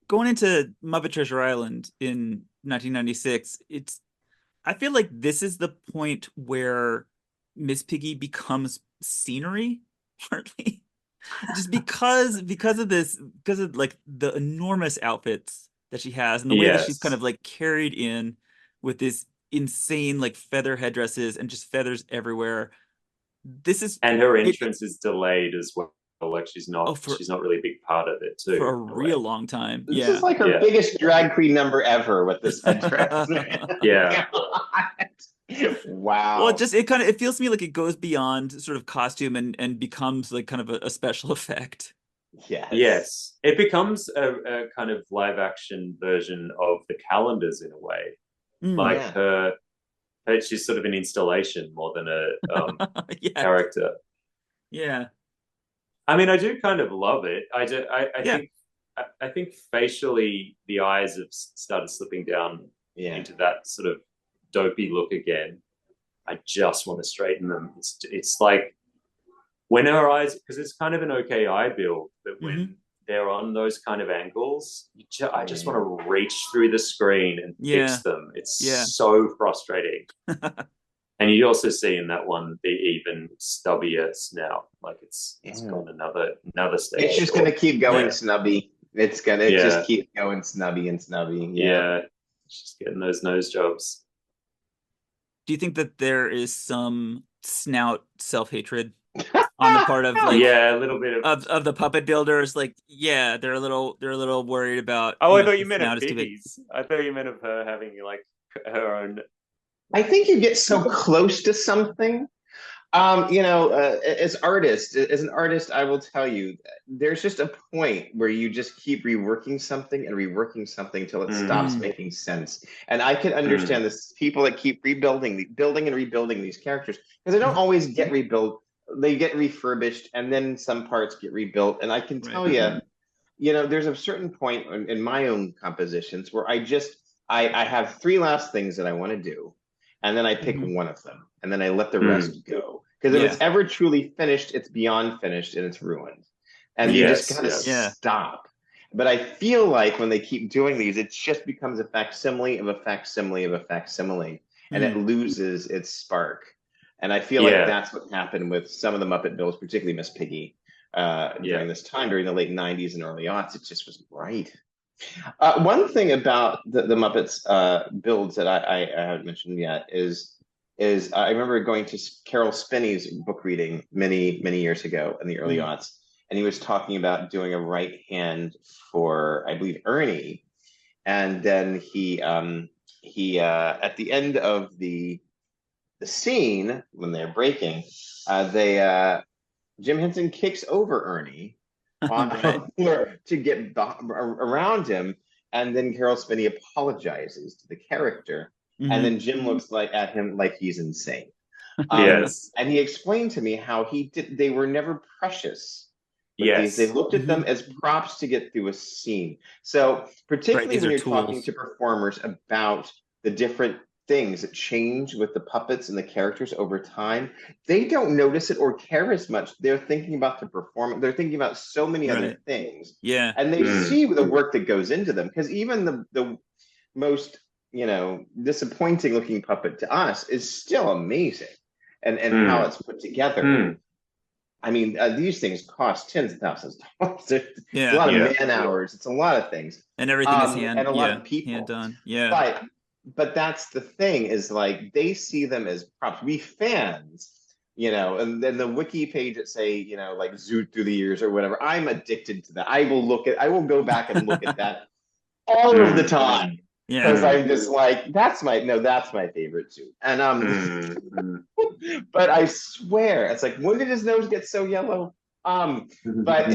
Going into Muppet Treasure Island in 1996, I feel like this is the point where Miss Piggy becomes scenery, partly. Just because of like the enormous outfits that she has and the way that she's kind of like carried in with this insane like feather headdresses and just feathers everywhere. And her entrance is delayed as well. Like she's not really a big part of it too for a real long time. This is like her biggest drag queen number ever with this headdress. Yeah. Wow. Well, it feels to me like it goes beyond sort of costume and becomes like kind of a special effect. Yes. It becomes a kind of live action version of the calendars in a way. She's sort of an installation more than a character. Yeah. I mean, I do kind of love it. I think facially the eyes have started slipping down into that sort of dopey look again. I just want to straighten them. It's like when her eyes, because it's kind of an okay eye build, but when they're on those kind of angles, I just want to reach through the screen and fix them. It's so frustrating. And you also see in that one the even stubbier snout, like it's gone another stage. It's just going to keep going snubby. It's going to just keep going snubby and snubby. Yeah, just getting those nose jobs. Do you think that there is some snout self-hatred on the part of like a little bit of the puppet builders? Like, they're a little worried about. Oh, I thought you meant of Piggy's. I thought you meant of her having like her own. I think you get so close to something. As an artist, I will tell you, there's just a point where you just keep reworking something and reworking something till it stops making sense. And I can understand this people that keep building and rebuilding these characters because they don't always get rebuilt. They get refurbished, and then some parts get rebuilt. And I can tell you, there's a certain point in my own compositions where I have three last things that I want to do, and then I pick one of them, and then I let the rest go. Because if it's ever truly finished, it's beyond finished and it's ruined. And you just gotta stop. But I feel like when they keep doing these, it just becomes a facsimile of a facsimile of a facsimile, and it loses its spark. And I feel like that's what happened with some of the Muppet builds, particularly Miss Piggy, during this time, during the late 90s and early aughts. It just wasn't right. One thing about the Muppets builds that I haven't mentioned yet is I remember going to Caroll Spinney's book reading many years ago in the early aughts, and he was talking about doing a right hand for, I believe, Ernie, and then he at the end of the scene when they're breaking, Jim Henson kicks over Ernie on the floor to get around him, and then Caroll Spinney apologizes to the character, and then Jim looks at him like he's insane. Yes, and he explained to me how they were never precious. They looked at them as props to get through a scene. So particularly when you're talking to performers about the different things that change with the puppets and the characters over time, they don't notice it or care as much. They're thinking about the performance. They're thinking about so many other things. Yeah. And they see the work that goes into them, because even the most, disappointing looking puppet to us is still amazing, and how it's put together. I mean, these things cost tens of thousands of dollars. It's a lot of man hours. It's a lot of things. And everything is hand, and a lot of people. Hand done. Yeah. But that's the thing, is they see them as props. We fans, and then the wiki page that say, Zoot through the years or whatever. I'm addicted to that. I will go back and look at that all of the time. Yeah. Because I'm just that's my favorite Zoot. And but I swear, it's when did his nose get so yellow? But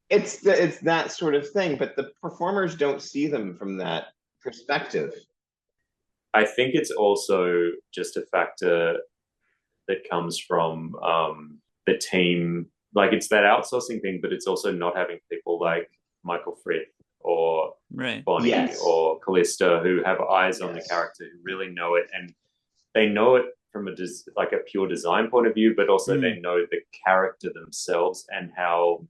it's that sort of thing. But the performers don't see them from that perspective. I think it's also just a factor that comes from the team. It's that outsourcing thing, but it's also not having people like Michael Frith or Bonnie or Callista who have eyes on the character, who really know it, and they know it from a pure design point of view, but also they know the character themselves and how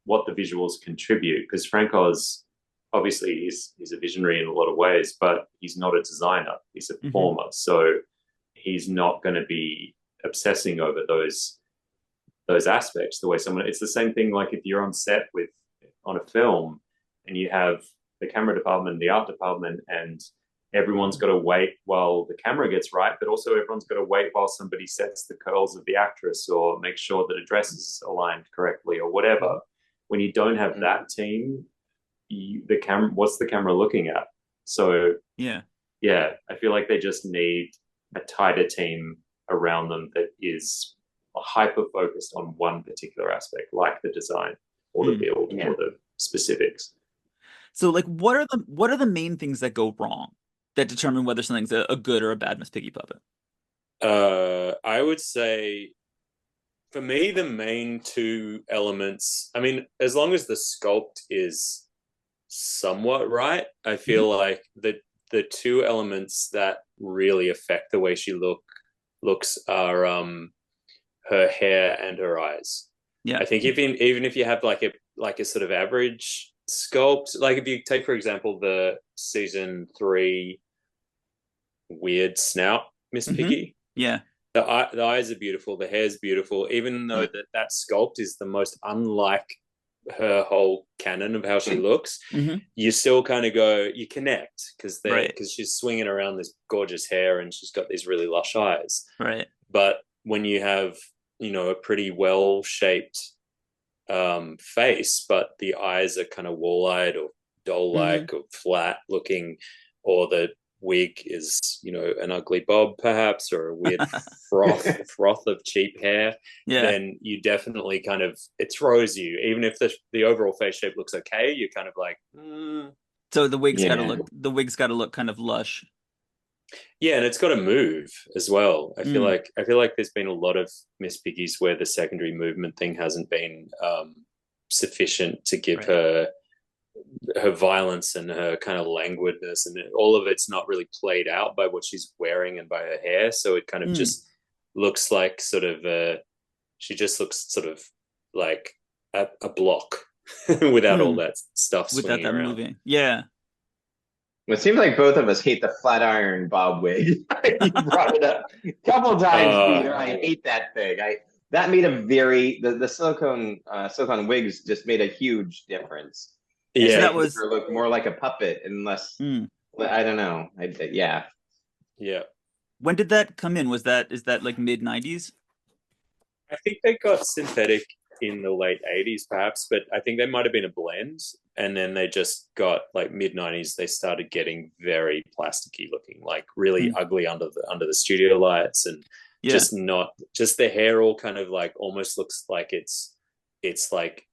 what the visuals contribute. Because Frank Oz, obviously, he's a visionary in a lot of ways, but he's not a designer. He's a performer. So he's not going to be obsessing over those aspects the way it's the same thing if you're on set on a film and you have the camera department, the art department, and everyone's got to wait while the camera gets right, but also everyone's got to wait while somebody sets the curls of the actress or make sure that a dress is aligned correctly or whatever. When you don't have that team, what's the camera looking at? So I feel like they just need a tighter team around them that is hyper focused on one particular aspect, like the design or the build or the specifics. So what are the main things that go wrong that determine whether something's a good or a bad Miss Piggy puppet? I would say, for me, the main two elements, I mean, as long as the sculpt is somewhat right, I feel like the two elements that really affect the way she looks are her hair and her eyes. Yeah, I think even if you have a sort of average sculpt, if you take, for example, the season 3 weird snout Miss Piggy, the eyes are beautiful, the hair's beautiful, even though that sculpt is the most unlike her whole canon of how she looks. You still kind of you connect because she's swinging around this gorgeous hair and she's got these really lush eyes. Right. But when you have a pretty well-shaped face, but the eyes are kind of wall-eyed or doll-like or flat-looking, or the wig is, you know, an ugly bob perhaps, or a weird froth of cheap hair, then you definitely kind of, it throws you. Even if the overall face shape looks okay, you're kind of like, So the wig's got to look kind of lush. Yeah, and it's got to move as well. I feel like there's been a lot of Miss Piggies where the secondary movement thing hasn't been sufficient to give her violence and her kind of languidness, and all of it's not really played out by what she's wearing and by her hair. So it kind of just looks like she just looks sort of like a block without all that stuff without that around. moving. Yeah. It seems like both of us hate the flat iron bob wig. You brought it up a couple times, Peter. I hate that thing. That made the silicone wigs just made a huge difference. Yeah, so that was look more like a puppet, unless I don't know. Yeah. When did that come in? Is that like mid 90s? I think they got synthetic in the late 80s perhaps, but I think they might have been a blend, and then they just got like mid 90s they started getting very plasticky looking, like really ugly under the studio lights, and just the hair all kind of like almost looks like it's like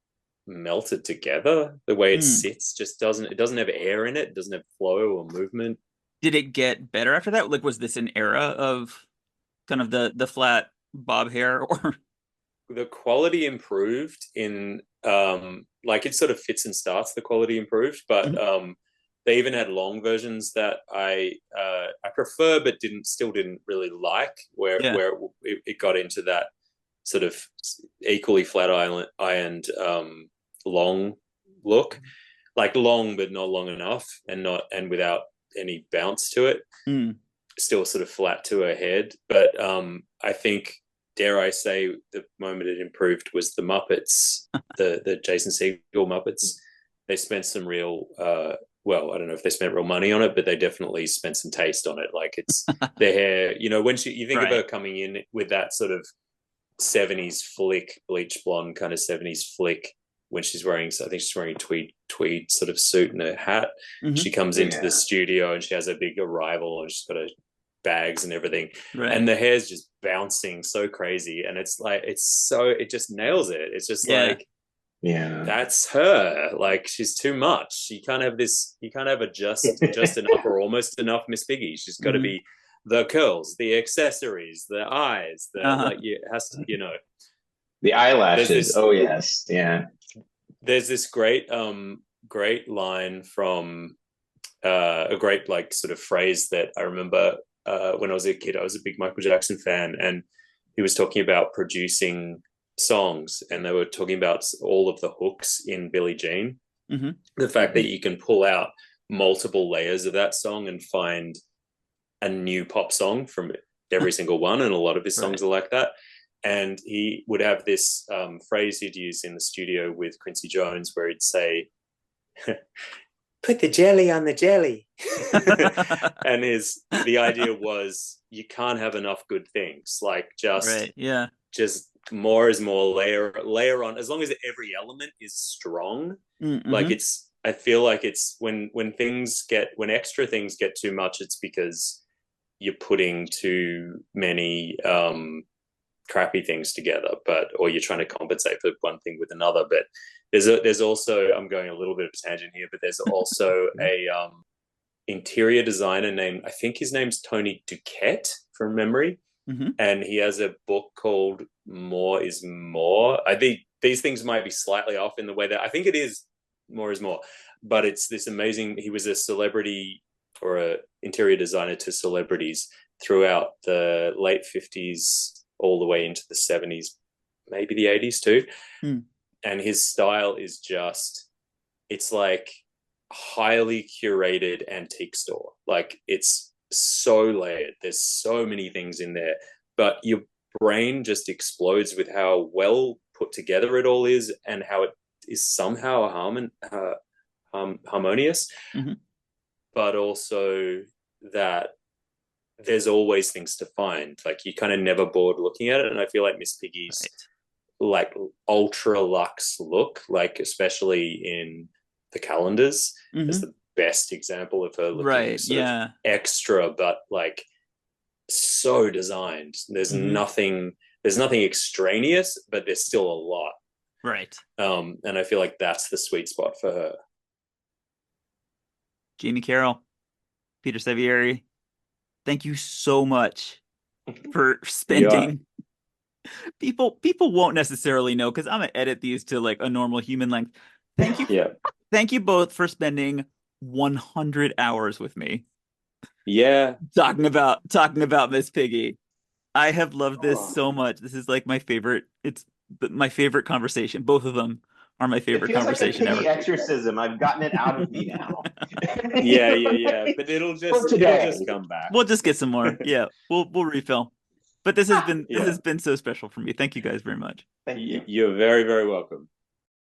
melted together. The way it sits just doesn't have air in it, doesn't have flow or movement. Did it get better after that? Like, was this an era of kind of the flat bob hair, or the quality improved in like it sort of fits and starts, the quality improved, but they even had long versions that I prefer but still didn't really like, where it got into that sort of equally flat ironed long look, like long but not long enough, and without any bounce to it, still sort of flat to her head. But I think, dare I say, the moment it improved was the Muppets, the Jason Segel Muppets. They spent some real, well, I don't know if they spent real money on it, but they definitely spent some taste on it. Like, it's the hair, you know, when you think of her coming in with that sort of 70s flick, bleach blonde kind of 70s flick, when she's wearing, I think she's wearing a tweed sort of suit and a hat. She comes into the studio and she has a big arrival and she's got a bags and everything, and the hair's just bouncing so crazy, and it's like it just nails it. It's just like, that's her. Like, she's too much. You can't have a just enough or almost enough Miss Piggy. She's got to be the curls, the accessories, the eyes, like, it has to, you know, the eyelashes. There's this great line from a great like sort of phrase that I remember when I was a kid. I was a big Michael Jackson fan, and he was talking about producing songs, and they were talking about all of the hooks in Billie Jean. The fact that you can pull out multiple layers of that song and find a new pop song from every single one, and a lot of his songs are like that. And he would have this phrase he'd use in the studio with Quincy Jones, where he'd say, "Put the jelly on the jelly." And the idea was, you can't have enough good things. Like, just more is more, layer on, as long as every element is strong. Like, I feel like it's when extra things get too much, it's because you're putting too many crappy things together, or you're trying to compensate for one thing with another. But there's also, I'm going a little bit of a tangent here, but there's also a interior designer named, I think his name's Tony Duquette from memory, and he has a book called More is More. I think these things might be slightly off in the way that I think it is More is More, but it's this amazing, he was a celebrity or a interior designer to celebrities throughout the late 50s all the way into the 70s, maybe the 80s too. And his style is just, it's like highly curated antique store. Like, it's so layered. There's so many things in there, but your brain just explodes with how well put together it all is, and how it is somehow harmonious, but also that there's always things to find. Like, you kind of never bored looking at it. And I feel like Miss Piggy's like ultra luxe look, like especially in the calendars, as the best example of her looking Right. sort of Yeah. extra, but like so designed. There's nothing extraneous, but there's still a lot. Right. And I feel like that's the sweet spot for her. Jamie Caroll, Peter Savieri, thank you so much for spending. People won't necessarily know because I'm gonna edit these to like a normal human length. Thank you. Yeah. Thank you both for spending 100 hours with me. Yeah. Talking about Miss Piggy. I have loved this so much. This is like my favorite. It's my favorite conversation. Both of them are my favorite It feels conversation like a piggy ever. exorcism. I've gotten it out of me now. Yeah. But it'll just come back. We'll just get some more. Yeah, we'll refill. But this has been this has been so special for me. Thank you guys very much. Thank you. You're very, very welcome.